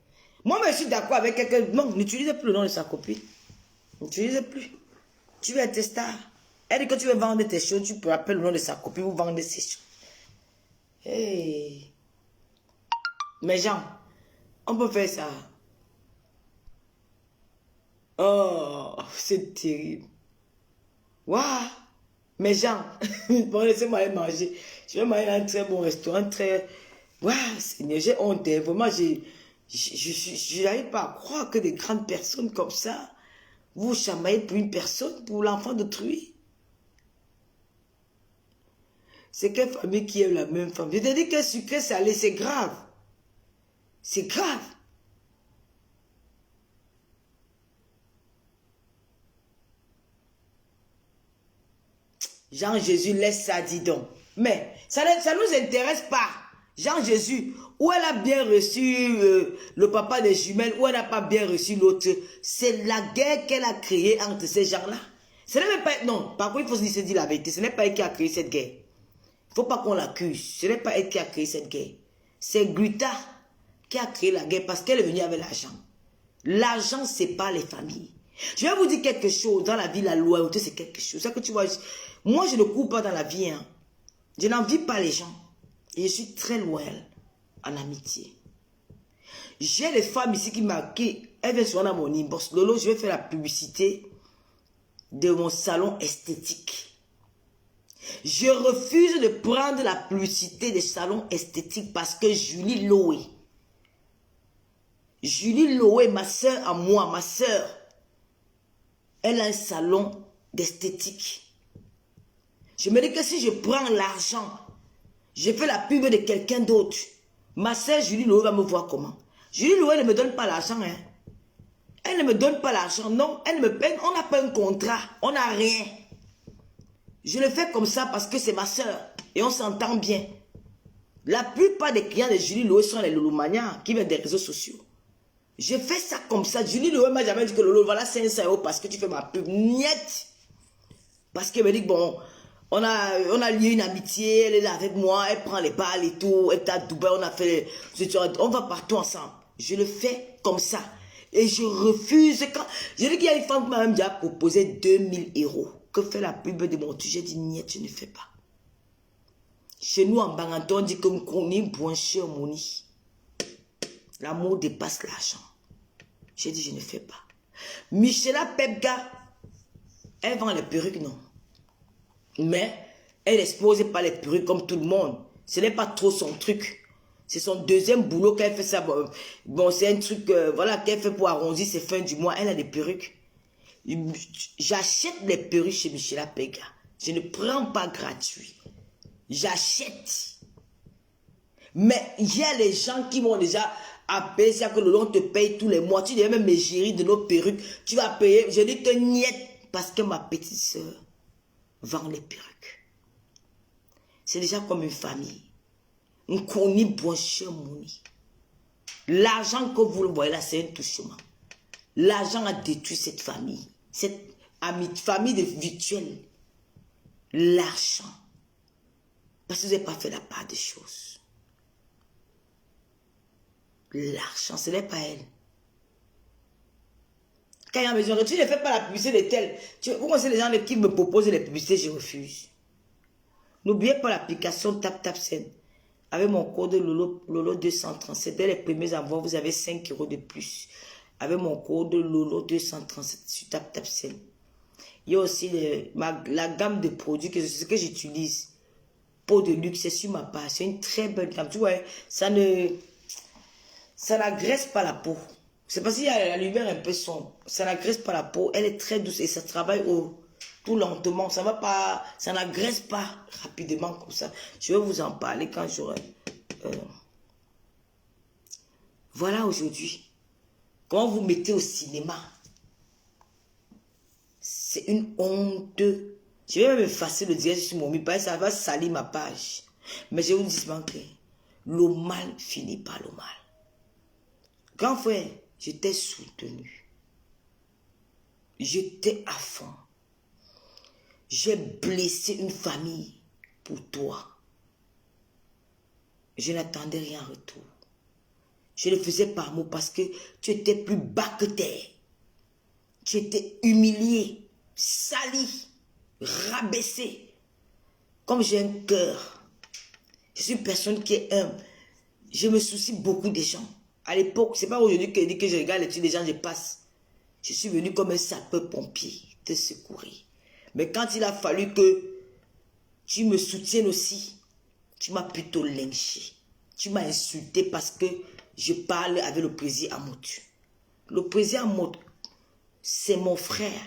Moi, je suis d'accord avec quelqu'un. Non, n'utilisez plus le nom de sa copine. N'utilisez plus. Tu veux être star. Elle dit que tu veux vendre tes choses, tu peux appeler le nom de sa copine ou vendre ses choses. Hey. Mais Jean, on peut faire ça. Oh, c'est terrible. Waouh. Mais Jean, bon, laissez-moi aller manger. Je vais manger dans un très bon restaurant, très... Waouh, Seigneur, j'ai honte. Vraiment, je n'arrive pas à croire que des grandes personnes comme ça, vous chamaillez pour une personne, pour l'enfant d'autrui. C'est quelle famille qui aime la même femme? Je te dis que sucré salé, c'est grave. C'est grave. Jean-Jésus, laisse ça, dis donc. Mais ça ne nous intéresse pas. Jean-Jésus, où elle a bien reçu le papa des jumelles, où elle n'a pas bien reçu l'autre. C'est la guerre qu'elle a créée entre ces gens-là. Ce n'est même pas... Non, par contre, il faut se dire la vérité. Ce n'est pas elle qui a créé cette guerre. Il ne faut pas qu'on l'accuse. Ce n'est pas elle qui a créé cette guerre. C'est Greta qui a créé la guerre parce qu'elle est venue avec l'argent. L'argent, ce n'est pas les familles. Je vais vous dire quelque chose. Dans la vie, la loyauté, c'est quelque chose. C'est que tu vois, moi, je ne cours pas dans la vie. Hein. Je n'envie pas les gens. Et je suis très loyal en amitié. J'ai des femmes ici qui m'accueillent. Elles viennent souvent dans mon inbox. Lolo, je vais faire la publicité de mon salon esthétique. Je refuse de prendre la publicité des salons esthétiques parce que Julie Loé, ma soeur à moi, ma soeur, elle a un salon d'esthétique. Je me dis que si je prends l'argent, je fais la pub de quelqu'un d'autre, ma soeur Julie Loé va me voir comment? Julie Loé ne me donne pas l'argent, hein. Elle ne me donne pas l'argent, non, elle me paye, on n'a pas un contrat, on n'a rien. Je le fais comme ça parce que c'est ma soeur et on s'entend bien. La plupart des clients de Julie Loé sont les Lolomanias qui viennent des réseaux sociaux. Je fais ça comme ça. Julie Loé m'a jamais dit que Lolo, voilà 500 € parce que tu fais ma pub. Niet. Parce qu'elle me dit, bon, on a lié une amitié, elle est là avec moi, elle prend les balles et tout, elle est à Dubaï, on a fait, on va partout ensemble. Je le fais comme ça. Et je refuse. Quand, je dis qu'il y a une femme qui m'a même déjà proposé 2000 €. Que fait la pub de mon truc? J'ai dit, niet, je ne fais pas. Chez nous, en Banganton, on dit que nous est branché au moni. L'amour dépasse l'argent. J'ai dit, je ne fais pas. Michela Pepga, elle vend les perruques, non. Mais elle n'expose pas les perruques comme tout le monde. Ce n'est pas trop son truc. C'est son deuxième boulot qu'elle fait ça. Bon, c'est un truc voilà, qu'elle fait pour arrondir ses fins du mois. Elle a des perruques. J'achète les perruques chez Michela Pepga. Je ne prends pas gratuit. J'achète. Mais il y a les gens qui m'ont déjà appelé, c'est que le long te paye tous les mois. Tu devais même me gérer de nos perruques. Tu vas payer. Je dis que niet parce que ma petite soeur vend les perruques. C'est déjà comme une famille. On connaît bon cher moni. L'argent que vous le voyez là, c'est un touchement. L'argent a détruit cette famille. Cette famille de virtuelle. L'argent. Parce que vous n'avez pas fait la part des choses. L'argent, ce n'est pas elle. Quand il y a besoin, tu ne fais pas la publicité de tel. Vous connaissez les gens qui me proposent les publicités, je refuse. N'oubliez pas l'application TapTapSend. Avec mon code Lolo 237, dès les premiers envois, vous avez 5 € de plus. Avec mon code Lolo 237 sur TapTapSend. Il y a aussi la gamme de produits que j'utilise. Peau de luxe, c'est sur ma page. C'est une très belle gamme. Tu vois, ça n'agresse pas la peau. C'est parce qu'il y a la lumière un peu sombre. Ça n'agresse pas la peau. Elle est très douce et ça travaille tout lentement. Ça va pas, ça n'agresse pas rapidement comme ça. Je vais vous en parler quand j'aurai. Voilà aujourd'hui. Quand vous mettez au cinéma, c'est une honte. Je vais même effacer le direct sur mon mobile, ça va salir ma page. Mais je vous dis que le mal finit par le mal. Grand frère, je t'ai soutenu. J'étais à fond. J'ai blessé une famille pour toi. Je n'attendais rien en retour. Je le faisais par amour parce que tu étais plus bas que terre. Tu étais humilié, sali, rabaissé. Comme j'ai un cœur, je suis une personne qui est humble. Je me soucie beaucoup des gens. À l'époque, c'est pas aujourd'hui que je dis que je regarde les trucs des gens, je passe. Je suis venu comme un sapeur-pompier te secourir. Mais quand il a fallu que tu me soutiennes aussi, tu m'as plutôt lynché. Tu m'as insulté parce que je parle avec le président Amout. Le président Amout, c'est mon frère.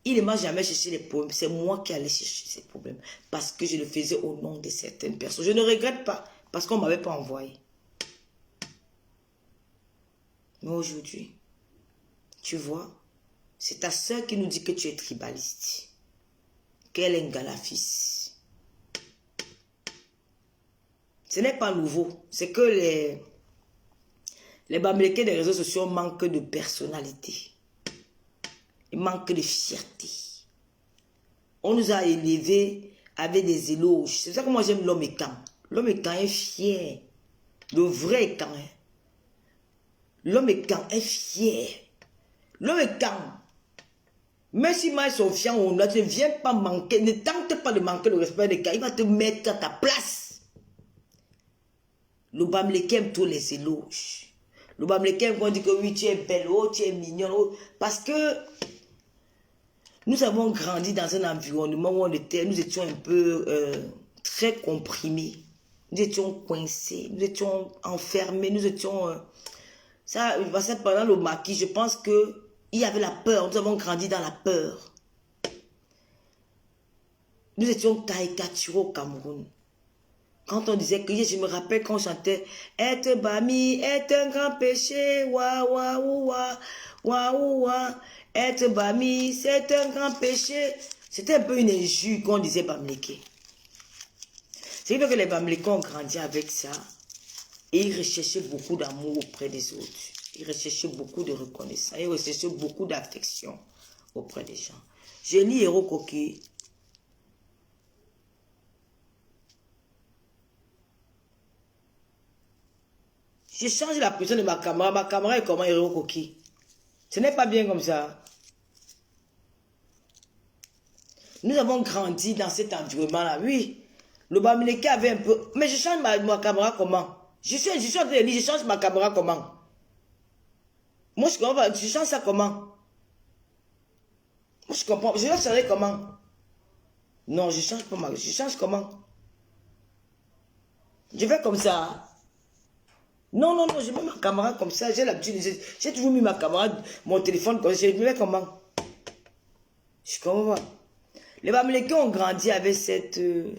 Il ne m'a jamais cherché les problèmes. C'est moi qui allais chercher ces problèmes. Parce que je le faisais au nom de certaines personnes. Je ne regrette pas. Parce qu'on ne m'avait pas envoyé. Mais aujourd'hui, tu vois, c'est ta soeur qui nous dit que tu es tribaliste. Qu'elle est un galafis. Ce n'est pas nouveau. C'est que les Bamileke des réseaux sociaux manquent de personnalité. Ils manquent de fierté. On nous a élevés avec des éloges. C'est ça que moi j'aime l'homme écan. L'homme écan est fier. Le vrai écan. L'homme écan est fier. L'homme écan. Même si moi son fiant, on ne vient pas manquer. Ne tente pas de manquer le respect des gars. Il va te mettre à ta place. Le Bamileke aime tous les éloges. Le Bamileke aime qu'on dit que oui, tu es belle, oh, tu es mignonne. Oh, parce que nous avons grandi dans un environnement où nous étions un peu très comprimés. Nous étions coincés, nous étions enfermés, nous étions... ça, pendant le maquis, je pense que il y avait la peur. Nous avons grandi dans la peur. Nous étions caricaturés au Cameroun. Quand on disait que, je me rappelle quand on chantait « Être bami est un grand péché, wa wa wa wa wa. Être bami, c'est un grand péché. » C'était un peu une injure qu'on disait Bamileke. C'est que les Bamileke ont grandi avec ça. Et ils recherchaient beaucoup d'amour auprès des autres. Ils recherchaient beaucoup de reconnaissance. Ils recherchaient beaucoup d'affection auprès des gens. Je lis Héros Koki. J'ai changé la position de ma caméra. Ma caméra est comment Héros Koki? Ce n'est pas bien comme ça. Nous avons grandi dans cet environnement-là. Oui, le Bamileke avait un peu... Mais je change ma caméra comment? Je suis en train de dire, je change ma caméra comment? Moi, je comprends, je change ça comment? Moi, je comprends, je vais changer comment? Non, je change pas ma... Je change comment? Je vais comme ça. Non, non, non, je mets ma caméra comme ça. J'ai l'habitude, j'ai toujours mis ma caméra, mon téléphone comme ça. Je me mets comment? Je comprends pas. Les Bamileke ont grandi avec cette... le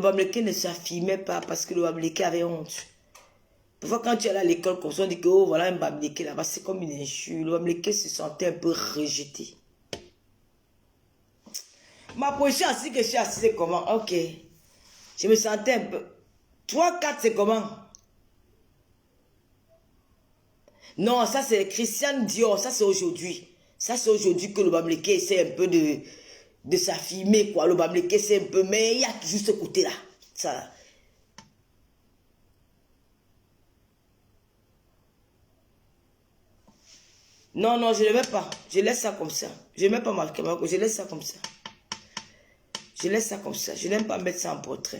Bamileke ne s'affirmait pas parce que le Bamileke avait honte. Parfois, quand tu es à l'école, comme ça, on dit que, oh, voilà un Bamileke là-bas, c'est comme une injure. Le Bamileke se sentait un peu rejeté. Ma position assis que je suis assis, c'est comment? Ok. Je me sentais un peu... 3, 4, c'est comment? Non, ça c'est Christian Dior, ça c'est aujourd'hui. Ça c'est aujourd'hui que le Bamileke essaie un peu de s'affirmer, quoi. Le Bamileke c'est un peu... Mais il y a toujours ce côté-là. Ça... Non, non, je ne vais pas. Je laisse ça comme ça. Je ne mets pas ma caméra, je laisse ça comme ça. Je laisse ça comme ça. Je n'aime pas mettre ça en portrait.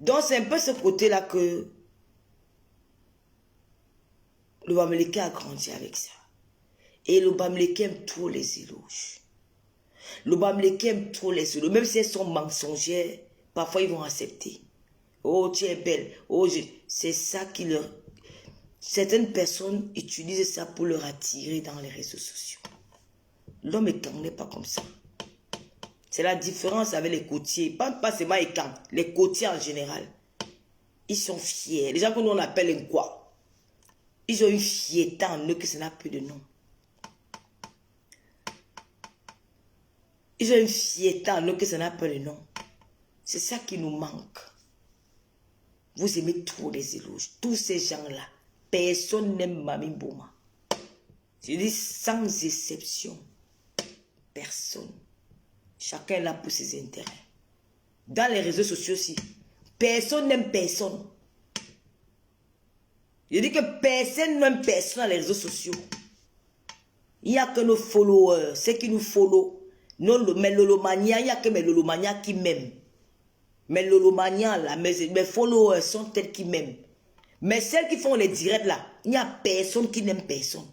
Donc, c'est un peu ce côté-là que le Bamileke a grandi avec ça. Et le Bamileke aime tous les éloges. Le Bamileke aime trop les éloges. Même si elles sont mensongères, parfois ils vont accepter. Oh, tu es belle. Oh, c'est ça qui leur... Certaines personnes utilisent ça pour leur attirer dans les réseaux sociaux. L'homme écan n'est pas comme ça. C'est la différence avec les côtiers. Pas seulement écan, les côtiers en général. Ils sont fiers. Les gens que nous on appelle un quoi. Ils ont une fierté en eux que ça n'a plus de nom. Ils ont une fierté en eux que ça n'a pas de nom. C'est ça qui nous manque. Vous aimez tous les éloges. Tous ces gens-là. Personne n'aime Mami Bouma. Je dis sans exception. Personne. Chacun est là pour ses intérêts. Dans les réseaux sociaux aussi. Personne n'aime personne. Je dis que personne n'aime personne dans les réseaux sociaux. Il n'y a que nos followers, ceux qui nous follow. Mais Lolomania, il n'y a que mes Lolomania qui m'aiment. Mes Lolomania, là, mes followers sont tels qui m'aiment. Mais celles qui font les directs là, il n'y a personne qui n'aime personne.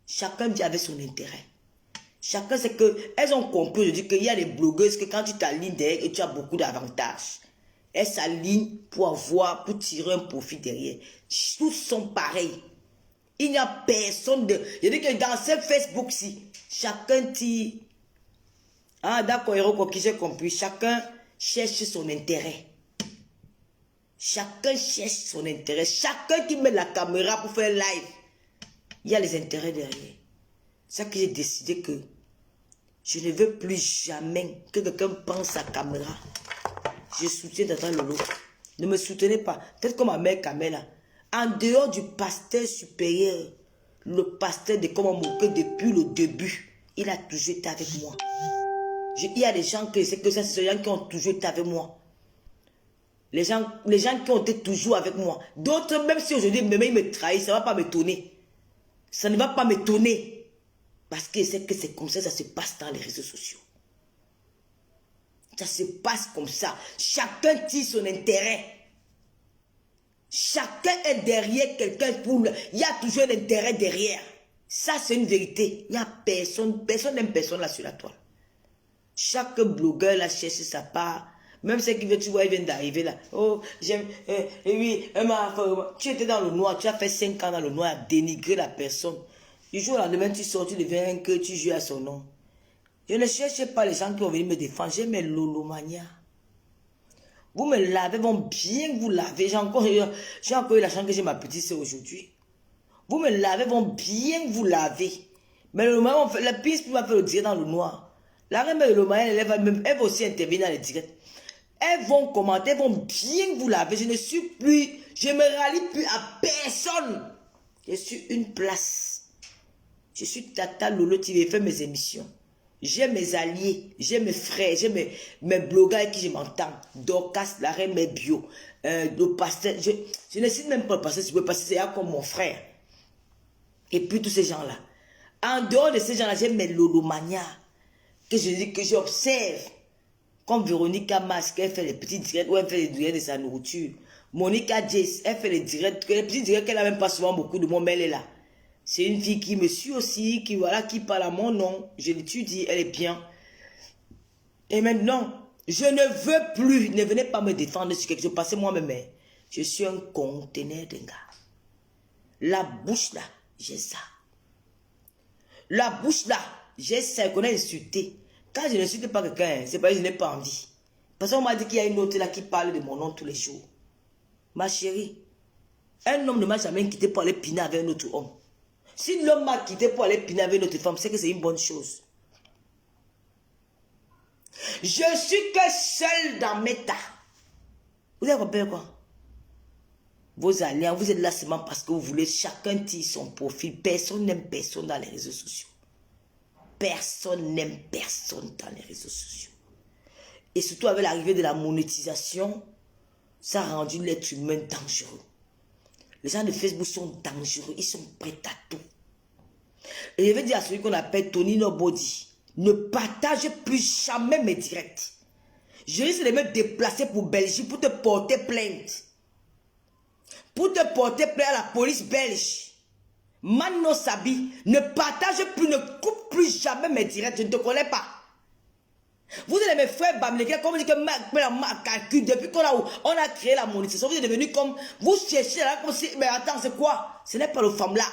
Chacun vit avec son intérêt. Chacun sait que, elles ont compris, je dis qu'il y a des blogueuses que quand tu t'alignes derrière et tu as beaucoup d'avantages. Elles s'alignent pour tirer un profit derrière. Tous sont pareils. Il n'y a personne de... Je dis que dans ce Facebook-ci, chacun tire... Ah d'accord, qui j'ai compris. Chacun cherche son intérêt. Chacun cherche son intérêt. Chacun qui met la caméra pour faire live, il y a les intérêts derrière. C'est ça que j'ai décidé que je ne veux plus jamais que quelqu'un prenne sa caméra. Je soutiens Tata Lolo. Ne me soutenez pas. Peut-être comme ma mère Kamela. En dehors du pasteur supérieur, le pasteur de comment moquer depuis le début, il a toujours été avec moi. Il y a des gens que c'est que ça, c'est des gens qui ont toujours été avec moi. Les gens qui ont été toujours avec moi. D'autres, même si aujourd'hui, ils me trahissent, ça ne va pas m'étonner. Ça ne va pas m'étonner. Parce que c'est comme ça se passe dans les réseaux sociaux. Ça se passe comme ça. Chacun tire son intérêt. Chacun est derrière quelqu'un pour... Il y a toujours un intérêt derrière. Ça, c'est une vérité. Il n'y a personne n'aime personne là sur la toile. Chaque blogueur là cherche sa part. Même ceux qui veulent, tu vois, ils viennent d'arriver là. Oh, j'aime... oui, tu étais dans le noir, tu as fait 5 ans dans le noir à dénigrer la personne. Du jour au lendemain, tu sors, tu deviens que tu joues à son nom. Je ne cherche pas les gens qui vont venir me défendre. J'ai mes Lolomania. Vous me lavez, vont bien vous laver. J'ai encore eu la chance que j'ai ma petite soeur aujourd'hui. Vous me lavez, vont bien vous laver. Mais le moment, la piste m'a fait le direct dans le noir. La reine de Lolomania, elle va aussi intervenir dans les directs. Elles vont commenter, elles vont bien vous laver. Je me rallie plus à personne. Je suis une place. Je suis Tata Lolo qui fait mes émissions. J'ai mes alliés, j'ai mes frères, j'ai mes blogueurs avec qui je m'entends. Dorcas, la reine, mes bio. Le pasteur, je ne cite même pas le pasteur, parce que c'est comme mon frère. Et puis tous ces gens-là. En dehors de ces gens-là, j'ai mes Lolomania. Que je dis, que j'observe. Comme Véronica Masque, elle fait les petits directs, ou elle fait les directs de sa nourriture. Monica Jess, elle fait les directs, les petits directs qu'elle n'a même pas souvent beaucoup de monde, mais elle est là. C'est une fille qui me suit aussi, qui parle à mon nom. Je l'étudie, elle est bien. Et maintenant, je ne veux plus, ne venez pas me défendre sur quelque chose, parce que moi-même, je suis un conteneur d'un gars. La bouche là, j'ai ça. La bouche là, j'ai ça, je connais insulter. Quand je n'insulte pas quelqu'un, c'est parce que je n'ai pas envie. Parce qu'on m'a dit qu'il y a une autre là qui parle de mon nom tous les jours. Ma chérie, un homme ne m'a jamais quitté pour aller piner avec un autre homme. Si l'homme m'a quitté pour aller piner avec une autre femme, c'est que c'est une bonne chose. Je suis que seul dans mes tas. Vous avez compris quoi? Vos alliances, vous êtes là seulement parce que vous voulez chacun tire son profil. Personne n'aime personne dans les réseaux sociaux. Personne n'aime personne dans les réseaux sociaux. Et surtout avec l'arrivée de la monétisation, ça a rendu l'être humain dangereux. Les gens de Facebook sont dangereux, ils sont prêts à tout. Et je vais dire à celui qu'on appelle Tony Nobody, ne partage plus jamais mes directs. Je risque de me déplacer pour Belgique pour te porter plainte. Pour te porter plainte à la police belge. Mano Sabi, ne partage plus, ne coupe plus jamais mes directs, je ne te connais pas. Vous êtes mes frères Bamlégués, comme on dit que ma calcul, depuis qu'on a créé la monétisation, vous êtes devenus comme, vous cherchez là, comme si, mais attends, c'est quoi? Ce n'est pas le femme là.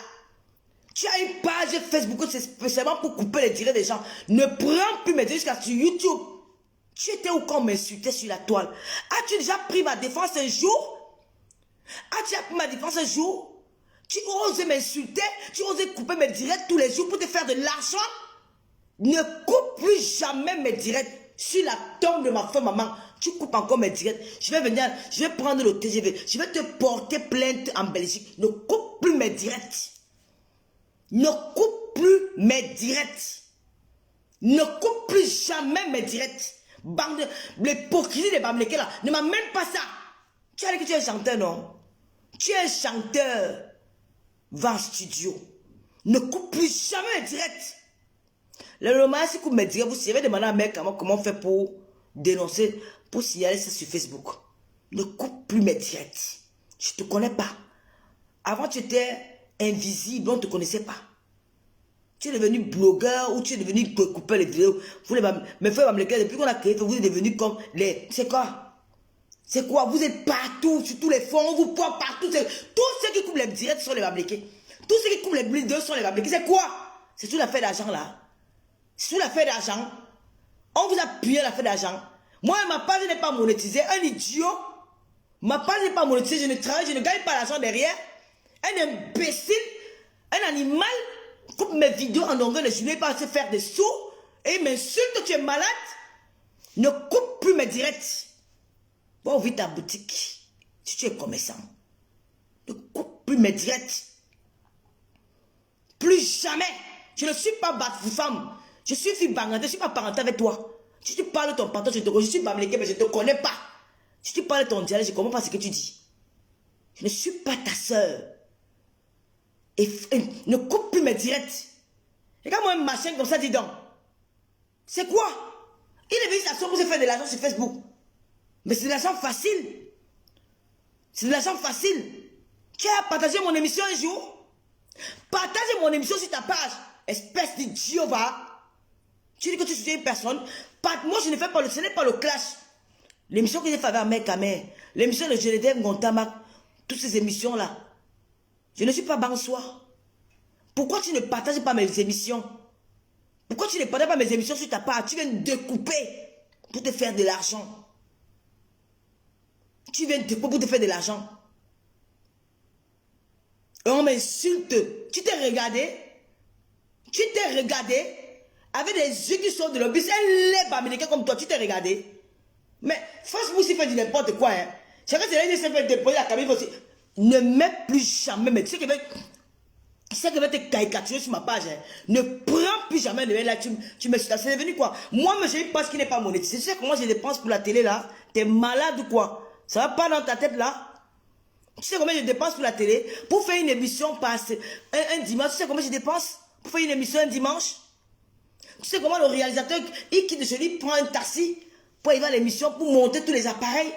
Tu as une page Facebook, c'est spécialement pour couper les directs des gens. Ne prends plus mes directs jusqu'à sur YouTube. Tu étais où quand on m'insultait sur la toile? As-tu déjà pris ma défense un jour? As-tu déjà pris ma défense un jour? Tu oses m'insulter? Tu oses couper mes directs tous les jours pour te faire de l'argent? Ne coupe plus jamais mes directs sur la tombe de ma femme, maman. Tu coupes encore mes directs. Je vais venir, je vais prendre le TGV. Je vais te porter plainte en Belgique. Ne coupe plus mes directs. Ne coupe plus mes directs. Ne coupe plus jamais mes directs. L'hypocrisie des Bamlékés là, ne m'amène pas ça. Tu as dit que tu es un chanteur, non? Tu es un chanteur. Va en studio. Ne coupe plus jamais le direct. Le moment si coupe mes directs, vous savez demander à un mec comment on fait pour dénoncer, pour signaler ça sur Facebook. Ne coupe plus mes directs. Je ne te connais pas. Avant, tu étais invisible, on ne te connaissait pas. Tu es devenu blogueur ou tu es devenu coupeur les vidéos. Vous, mes frères américains, depuis qu'on a créé, vous êtes devenu comme les... C'est quoi? C'est quoi? Vous êtes partout, sur tous les fonds, on vous prend partout. Tous ceux qui coupent les directs sont les Américains. Tous ceux qui coupent les vidéos sont les Américains. C'est quoi? C'est tout l'affaire d'argent là. C'est tout l'affaire d'argent. On vous a pillé l'affaire d'argent. Moi, ma page n'est pas monétisée. Un idiot. Ma page n'est pas monétisée. Je ne travaille, je ne gagne pas l'argent derrière. Un imbécile, un animal coupe mes vidéos en longueur de journée pas se faire des sous et il m'insulte que tu es malade. Ne coupe plus mes directs. Va ouvrir ta boutique si tu es commerçant. Ne coupe plus mes directs. Plus jamais. Je ne suis pas femme. Je suis fille bangante. Je ne suis pas parenté avec toi. Si tu parles de ton pantalon, je suis bamléqué, mais je ne te connais pas. Si tu parles de ton dialogue, je ne comprends pas ce que tu dis. Je ne suis pas ta soeur. Et ne coupe plus mes directs. Regarde-moi un machin comme ça, dis donc. C'est quoi? Il est venu s'asseoir pour se faire de l'argent sur Facebook. Mais c'est de l'argent facile. C'est de l'argent facile. Tu as partagé mon émission un jour? Partage mon émission sur ta page. Espèce d'idiot, va. Tu dis que tu soutiens une personne. Moi, je ne fais pas ce n'est pas le clash. L'émission que j'ai fait avec Mec Amé, l'émission de Geneviève Ngontamac, toutes ces émissions-là. Je ne suis pas bansoir. Pourquoi tu ne partages pas mes émissions? Pourquoi tu ne partages pas mes émissions sur ta page? Tu viens de découper pour te faire de l'argent. Tu viens de découper pour te faire de l'argent. Et on m'insulte. Tu t'es regardé? Tu t'es regardé avec des yeux qui sont de l'obus. Un lèvre américain comme toi, tu t'es regardé? Mais franchement, si fait du n'importe quoi, hein. Chacun s'est dit, c'est fait déposer la caméra aussi. Ne mets plus jamais, mais tu sais que va te caricaturer sur ma page, hein. Ne prends plus jamais de là, tu me suis. C'est devenu quoi? Moi, je n'ai pas ce qui n'est pas monétisé. Tu sais comment je dépense pour la télé là? T'es malade ou quoi? Ça va pas dans ta tête là? Tu sais combien je dépense pour la télé? Pour faire une émission un dimanche, tu sais combien je dépense? Pour faire une émission un dimanche? Tu sais comment le réalisateur, il quitte de chez lui, prend un taxi pour aller à l'émission, pour monter tous les appareils?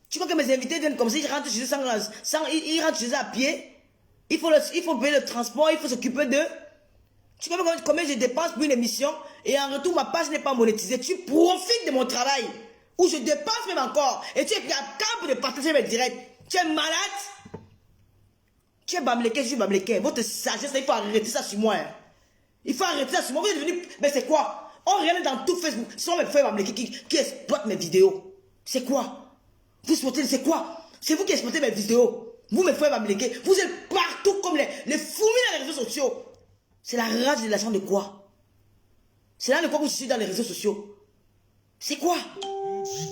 Tu crois que mes invités viennent comme ça, ils rentrent chez eux ils rentrent chez eux à pied? Il faut payer le transport, il faut s'occuper d'eux. Tu vois combien je dépense pour une émission et en retour, ma page n'est pas monétisée. Tu profites de mon travail, où je dépense même encore. Et tu es capable de partager mes directs. Tu es malade? Tu es bamléquin, je suis bamléquin. Votre sagesse, il faut arrêter ça sur moi. Hein. Il faut arrêter ça sur moi. Vous êtes devenu... Mais c'est quoi? On regarde dans tout Facebook. Ce sont mes frères bamléquins qui exploitent mes vidéos. C'est quoi? Vous exploitez, c'est quoi? C'est vous qui exploitez mes vidéos. Vous, mes frères bamléquins, vous êtes partout comme les fourmis dans les réseaux sociaux. C'est la rage de l'argent de quoi? C'est là de quoi vous suivez dans les réseaux sociaux? C'est quoi?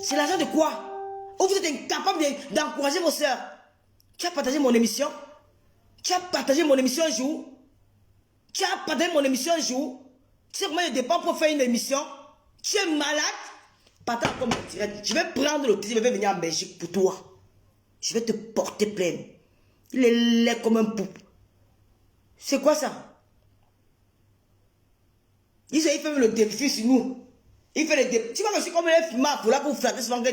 C'est l'argent de quoi? Ou vous êtes incapable d'encourager vos soeurs? Tu as partagé mon émission? Tu as partagé mon émission un jour? Tu as partagé mon émission un jour? Tu sais comment je dépends pour faire une émission? Tu es malade? Partage comme direct. Je vais prendre le titre, je vais venir en Belgique pour toi. Je vais te porter plainte. Il est laid comme un poupe. C'est quoi ça? Il fait même le défi sur nous. Il fait le défi. Tu vois que je suis comme un fumeur pour là pour flatter souvent que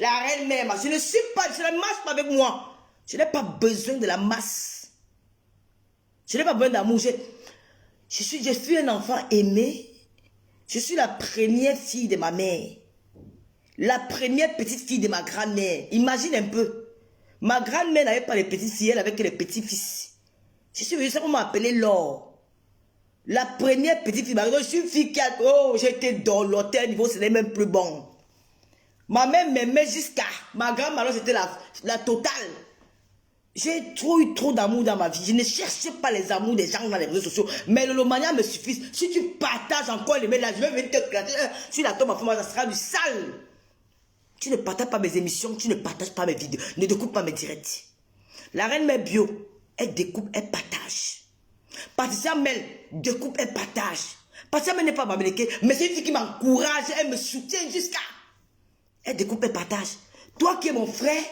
la reine mère. Je ne suis pas, je ne marche pas avec moi. Je n'ai pas besoin de la masse. Je n'ai pas besoin d'amour. Je suis un enfant aimé. Je suis la première fille de ma mère. La première petite fille de ma grand-mère. Imagine un peu. Ma grand-mère n'avait pas les petites filles, elle avait que les petits-fils. Je suis venu, ça qu'on m'a appelé Laure. La première petite fille. Je suis une fille qui a... Oh, j'ai été dans l'hôtel, niveau, c'était même plus bon. Ma mère m'aimait jusqu'à... Ma grand-mère, c'était la totale. J'ai eu trop d'amour dans ma vie. Je ne cherchais pas les amours des gens dans les réseaux sociaux. Mais le Lomania me suffit. Si tu partages encore les mails là, je vais venir te clater sur la tombe à fond, ça sera du sale. Tu ne partages pas mes émissions, tu ne partages pas mes vidéos, ne découpe pas mes directs. La reine mère bio, elle découpe, elle partage. Patricia Mel, découpe, elle partage. Patricia Mel n'est pas bamléquée, mais c'est une fille qui m'encourage, elle me soutient jusqu'à. Elle découpe, elle partage. Toi qui es mon frère,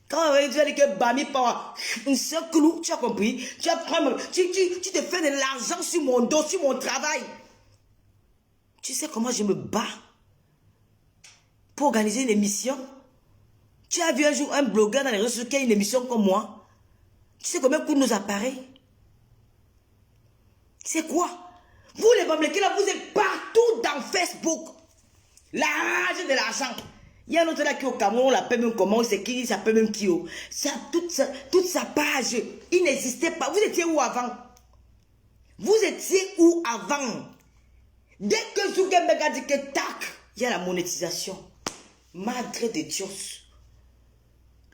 Quand tu as dit que Bami par un seul clou, tu as compris? Tu te fais de l'argent sur mon dos, sur mon travail. Tu sais comment je me bats pour organiser une émission? Tu as vu un jour un blogueur dans les réseaux sociaux qui a une émission comme moi? Tu sais combien coûtent nos appareils? C'est quoi? Vous les Bamileke là, vous êtes partout dans Facebook. La rage de l'argent. Il y a un autre là qui est au Cameroun, on l'appelle même comment, c'est qui, il s'appelle même Kyo. Ça, toute sa page, il n'existait pas. Vous étiez où avant? Vous étiez où avant? Dès que Zuckerberg a dit que tac, il y a la monétisation. Madre de Dios.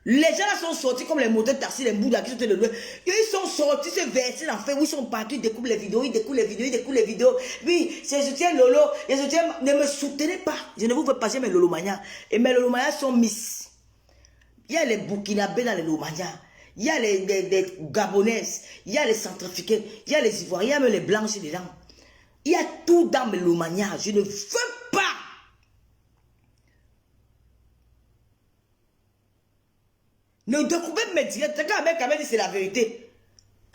Les gens là sont sortis comme les moteurs de taxi, les bouddhas qui sont de loin. Ils sont sortis, se verser dans le fait, où ils sont partis, ils découpent les vidéos, ils découpent les vidéos, ils découpent les vidéos. Oui, je soutiens Lolo, je soutiens, ne me soutenez pas. Je ne vous veux pas, j'ai mes Lolomania. Et mes Lolomania sont miss. Il y a les Burkinabés dans les Lolomania. Il y a les Gabonaises, il y a les Centrafricains, il y a les Ivoiriens, il y a même les Blanches dedans. Il y a tout dans mes Lolomania. Je ne veux pas. Ne découpez mes directs. Quand mec a dit c'est la vérité.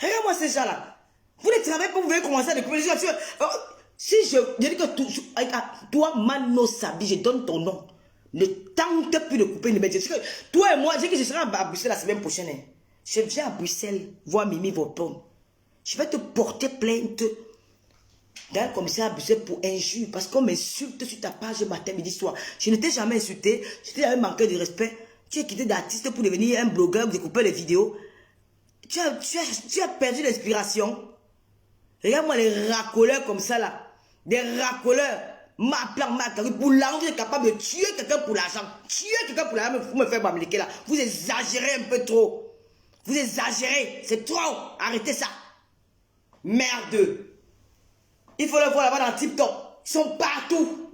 Regarde-moi ces gens-là. Vous ne travaillez pas, vous voulez commencer à découper les gens. Si je dis que toi, Mano Sabi, je donne ton nom. Ne tente plus de couper les médias. Toi et moi, je dis que je serai à Bruxelles la semaine prochaine. Je viens à Bruxelles voir Mimi Vorton. Je vais te porter plainte dans le commissariat à Bruxelles pour injure. Parce qu'on m'insulte sur ta page matin, midi, soir. Je ne t'ai jamais insulté. Je t'ai jamais manqué de respect. Tu es quitté d'artiste pour devenir un blogueur, découper les vidéos. Tu as perdu l'inspiration. Regarde-moi les racoleurs comme ça là. Des racoleurs. Ma plan, pour l'argent, vous êtes capable de tuer quelqu'un pour l'argent. Tuer quelqu'un pour l'argent, vous me faites Bamileke là. Vous exagérez un peu trop. Vous exagérez. C'est trop. Arrêtez ça. Merde. Il faut le voir là-bas dans TikTok. Ils sont partout.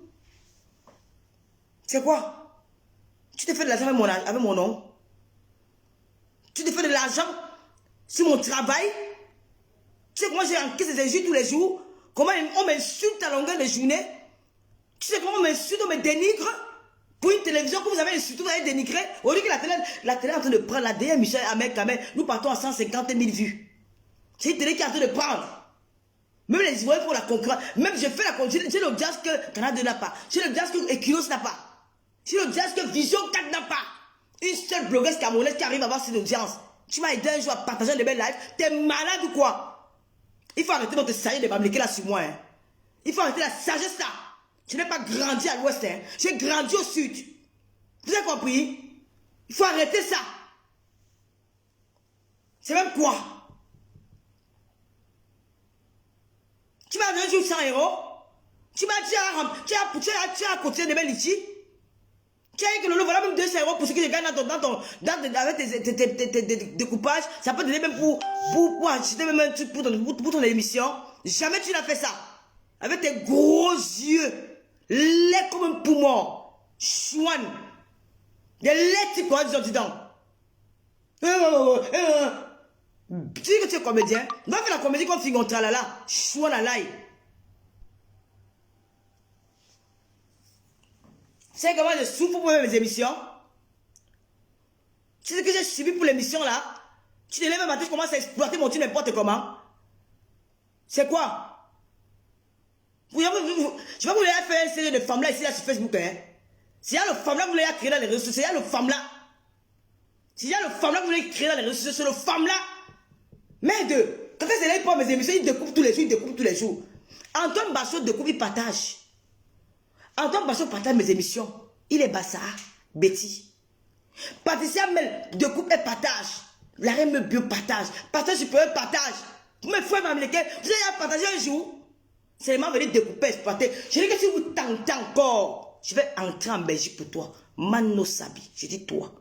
C'est quoi? Tu te fais de l'argent avec mon nom. Tu te fais de l'argent sur mon travail. Tu sais comment j'ai encaissé des injures tous les jours. Comment on m'insulte à longueur de journée. Tu sais comment on m'insulte, on me dénigre. Pour une télévision que vous avez insulté, vous avez dénigré. Au lieu que la télé est en train de prendre la dernière Michel Ahmed Kamel, nous partons à 150 000 vues. C'est une télé qui est en train de prendre. Même les Ivoiriens font la concurrence. Même je fais la concurrence. J'ai l'audience que Canada n'a pas. J'ai l'audience que Equinos n'a pas. J'ai l'audience que Vision 4 n'a pas. Une seule blogueuse camerounaise qui arrive à avoir cette audience. Tu m'as aidé un jour à partager de belles lives. T'es malade ou quoi? Il faut arrêter notre sagesse de Bamileke là sur moi. Hein. Il faut arrêter la sagesse là. Je n'ai pas grandi à l'ouest. Hein. J'ai grandi au sud. Vous avez compris? Il faut arrêter ça. C'est même quoi? Tu m'as donné un jour 100 euros. Tu m'as dit, tu as côté de belles litchis. Tu as dit que voilà même 200 euros pour ce que je gagne avec tes découpages. Ça peut donner même pour acheter même un truc pour ton émission. Jamais tu n'as fait ça. Avec tes gros yeux, lait comme un poumon. Chouane. Des laits tu crois dedans. Tu dis que tu es comédien. On va faire la comédie comme Figon Tralala. Chouane à l'ail. C'est comment je souffre pour mes émissions. Tu sais ce que j'ai subi pour l'émission là. Tu te lèves un matin, je commence à exploiter mon truc n'importe comment. C'est quoi? Je vais vous faire une série de femmes là ici là sur Facebook. Hein. S'il y a le femme là que vous voulez créer dans les réseaux sociaux, s'il y a le femme là. S'il y a le femme là que vous voulez créer dans les réseaux sociaux, c'est le femme là. Merde. Quand c'est là, il prend mes émissions, il découpe tous les jours, il découpe tous les jours. Antoine Basso découpe, il partage. Antoine Basso partage mes émissions. Il est Bassa, Betty. Patricia Mel découpe et partage. La reine me bio partage. Partage supérieur partage. Vous me faites Bamileke. Vous allez partager un jour. C'est seulement venir découper, exploiter. Je dis que si vous tentez encore, je vais entrer en Belgique pour toi. Mano Sabi. Je dis toi.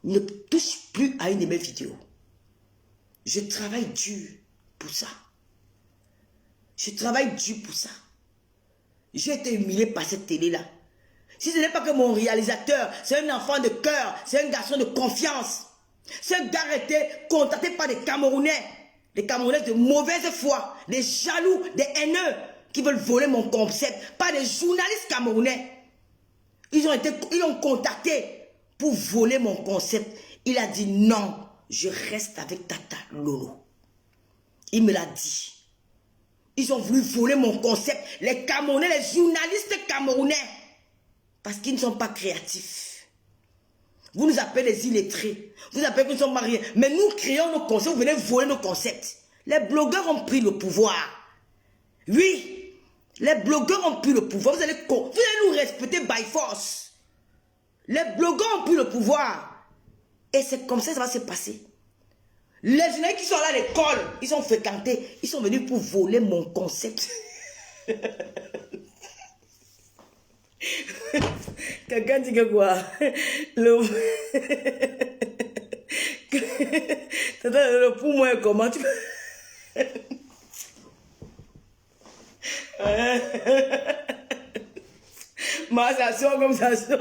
Ne touche plus à une de mes vidéos. Je travaille dur pour ça. Je travaille dur pour ça. J'ai été humilié par cette télé-là. Si ce n'est pas que mon réalisateur, c'est un enfant de cœur, c'est un garçon de confiance. Ce gars a été contacté par des Camerounais. Des Camerounais de mauvaise foi, des jaloux, des haineux qui veulent voler mon concept. Pas des journalistes camerounais. Ils ont contacté pour voler mon concept. Il a dit non, je reste avec Tata Lolo. Il me l'a dit. Ils ont voulu voler mon concept. Les Camerounais, les journalistes camerounais. Parce qu'ils ne sont pas créatifs. Vous nous appelez les illettrés. Vous appelez que nous sommes mariés. Mais nous créons nos concepts. Vous venez voler nos concepts. Les blogueurs ont pris le pouvoir. Oui. Les blogueurs ont pris le pouvoir. Vous allez nous respecter by force. Les blogueurs ont pris le pouvoir. Et c'est comme ça que ça va se passer. Les jeunes qui sont là à l'école, ils ont fréquenté, ils sont venus pour voler mon concept. Quelqu'un dit que quoi? Le pour moi, comment tu... Ma ça sort comme ça sort.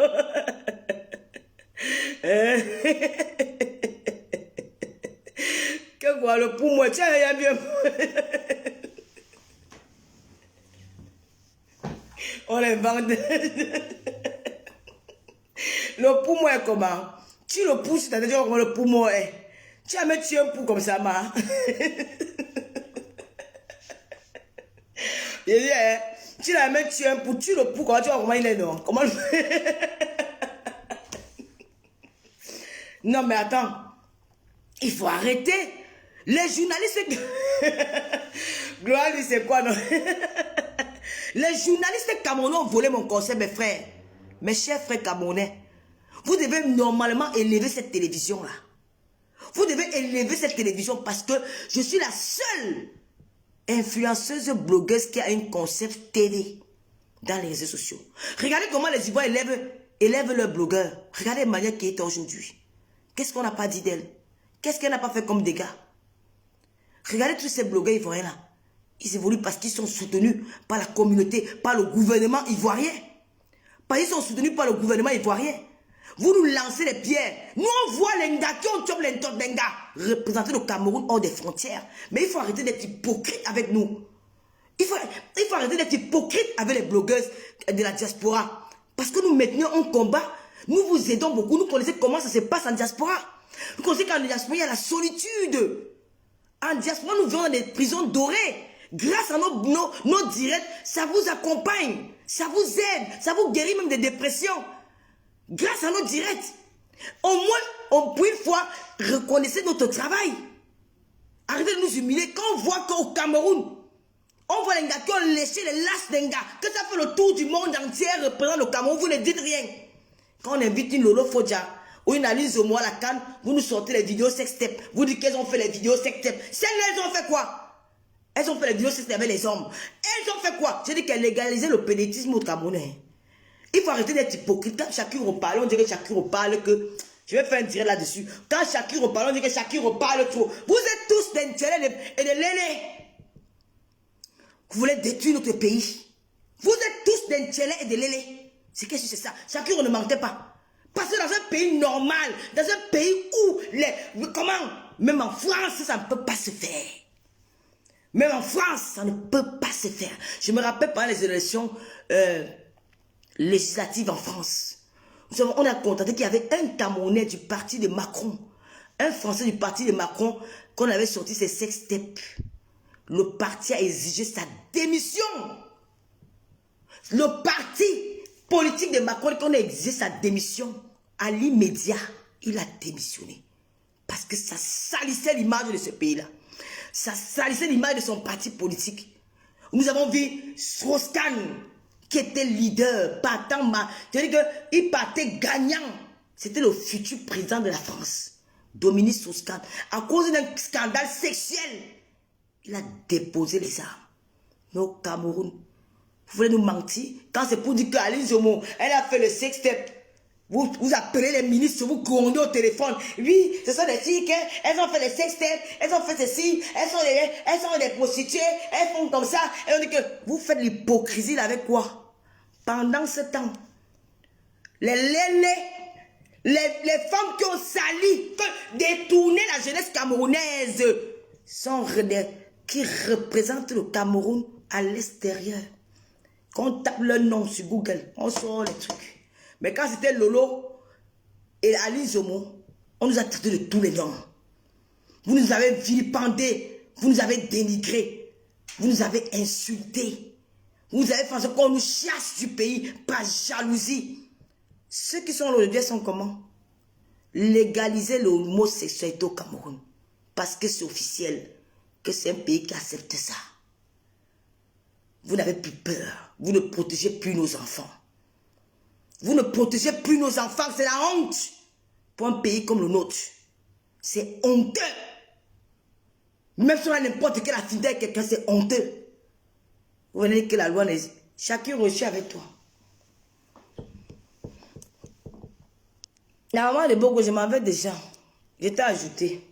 Que quoi, le pour moi, tiens, il y a bien... On l'invente. Le poumon est comment? Tu le pousses, c'est-à-dire comment le poumon est. Tu as mis un pou comme ça, ma. Tu l'as mis un pou, tu le pou, comment tu vois comment il est, non? Comment le... Non, mais attends. Il faut arrêter. Les journalistes... Gloire, c'est quoi, non? Les journalistes camerounais ont volé mon concept, mes frères. Mes chers frères camerounais. Vous devez normalement élever cette télévision-là. Vous devez élever cette télévision parce que je suis la seule influenceuse blogueuse qui a un concept télé dans les réseaux sociaux. Regardez comment les Ivoiriens élèvent leurs blogueurs. Regardez la manière qui est aujourd'hui. Qu'est-ce qu'on n'a pas dit d'elle? Qu'est-ce qu'elle n'a pas fait comme dégâts? Regardez tous ces blogueurs ivoiriens là. Ils évoluent parce qu'ils sont soutenus par la communauté, par le gouvernement ivoirien. Parce qu'ils sont soutenus par le gouvernement ivoirien. Vous nous lancez les pierres. Nous, on voit les Nga qui ont tué les Nga représenter le Cameroun hors des frontières. Mais il faut arrêter d'être hypocrite avec nous. Il faut arrêter d'être hypocrite avec les blogueuses de la diaspora. Parce que nous maintenons un combat. Nous vous aidons beaucoup. Nous connaissons comment ça se passe en diaspora. Vous connaissez qu'en diaspora, il y a la solitude. En diaspora, nous vivons dans des prisons dorées. Grâce à nos directs, ça vous accompagne, ça vous aide, ça vous guérit même des dépressions. Grâce à nos directs. Au moins, pour une fois, reconnaissez notre travail. Arrêtez de nous humilier. Quand on voit qu'au Cameroun, on voit les gars qui ont léché les lasses des gars, que ça fait le tour du monde entier représentant le Cameroun, vous ne dites rien. Quand on invite une Lolo Fodja ou une Alice Zomo à la Cannes, vous nous sortez les vidéos sextep. Vous dites qu'elles ont fait les vidéos sextep. Celles-là, elles ont fait quoi? Elles ont fait les vidéos sextep avec les hommes. Elles ont fait quoi? J'ai dit qu'elles légalisaient le pénétisme au Cameroun. Il faut arrêter d'être hypocrite. Quand Shakiro parle, on dirait que Shakiro parle que... Je vais faire un direct là-dessus. Quand Shakiro parle, on dirait que Shakiro parle trop. Vous êtes tous des Ntchélé et des Lélé. Vous voulez détruire notre pays. Vous êtes tous des Ntchélé et des Lélé. C'est qu'est-ce que c'est ça? Shakiro ne mentait pas. Parce que dans un pays normal, dans un pays où comment? Même en France, ça ne peut pas se faire. Même en France, ça ne peut pas se faire. Je me rappelle pendant les élections législatives en France. On a constaté qu'il y avait un Camerounais du parti de Macron, un Français du parti de Macron, qu'on avait sorti ses sextapes. Le parti a exigé sa démission. Le parti politique de Macron, qu'on a exigé sa démission, à l'immédiat, il a démissionné. Parce que ça salissait l'image de ce pays-là. Ça salissait l'image de son parti politique. Nous avons vu Strauss-Kahn, qui était leader, partant, c'est-à-dire qu'il partait gagnant. C'était le futur président de la France, Dominique Strauss-Kahn. À cause d'un scandale sexuel, il a déposé les armes. Mais au Cameroun, vous voulez nous mentir? Quand c'est pour dire qu'Alice Zomo, elle a fait le sextape, vous appelez les ministres, vous grondez au téléphone. Oui, ce sont des filles, elles ont fait les sextapes, elles ont fait ceci, elles sont des prostituées, elles font comme ça. Et on dit que vous faites l'hypocrisie avec quoi? Pendant ce temps, les femmes qui ont sali, qui ont détourné la jeunesse camerounaise, qui représentent le Cameroun à l'extérieur. Quand on tape leur nom sur Google, on sort les trucs. Mais quand c'était Lolo, et Ali Zomo, on nous a traités de tous les noms. Vous nous avez vilipendés, vous nous avez dénigrés, vous nous avez insultés. Vous avez fait qu'on nous chasse du pays par jalousie. Ceux qui sont là aujourd'hui sont comment? Légaliser l'homosexualité au Cameroun. Parce que c'est officiel, que c'est un pays qui accepte ça. Vous n'avez plus peur. Vous ne protégez plus nos enfants. Vous ne protégez plus nos enfants. C'est la honte pour un pays comme le nôtre. C'est honteux. Même si on a n'importe quelle affinité avec quelqu'un, c'est honteux. Vous venez que la loi n'est... Chacun reçu avec toi. La maman de Bogo, je m'en vais déjà. Je t'ai ajouté.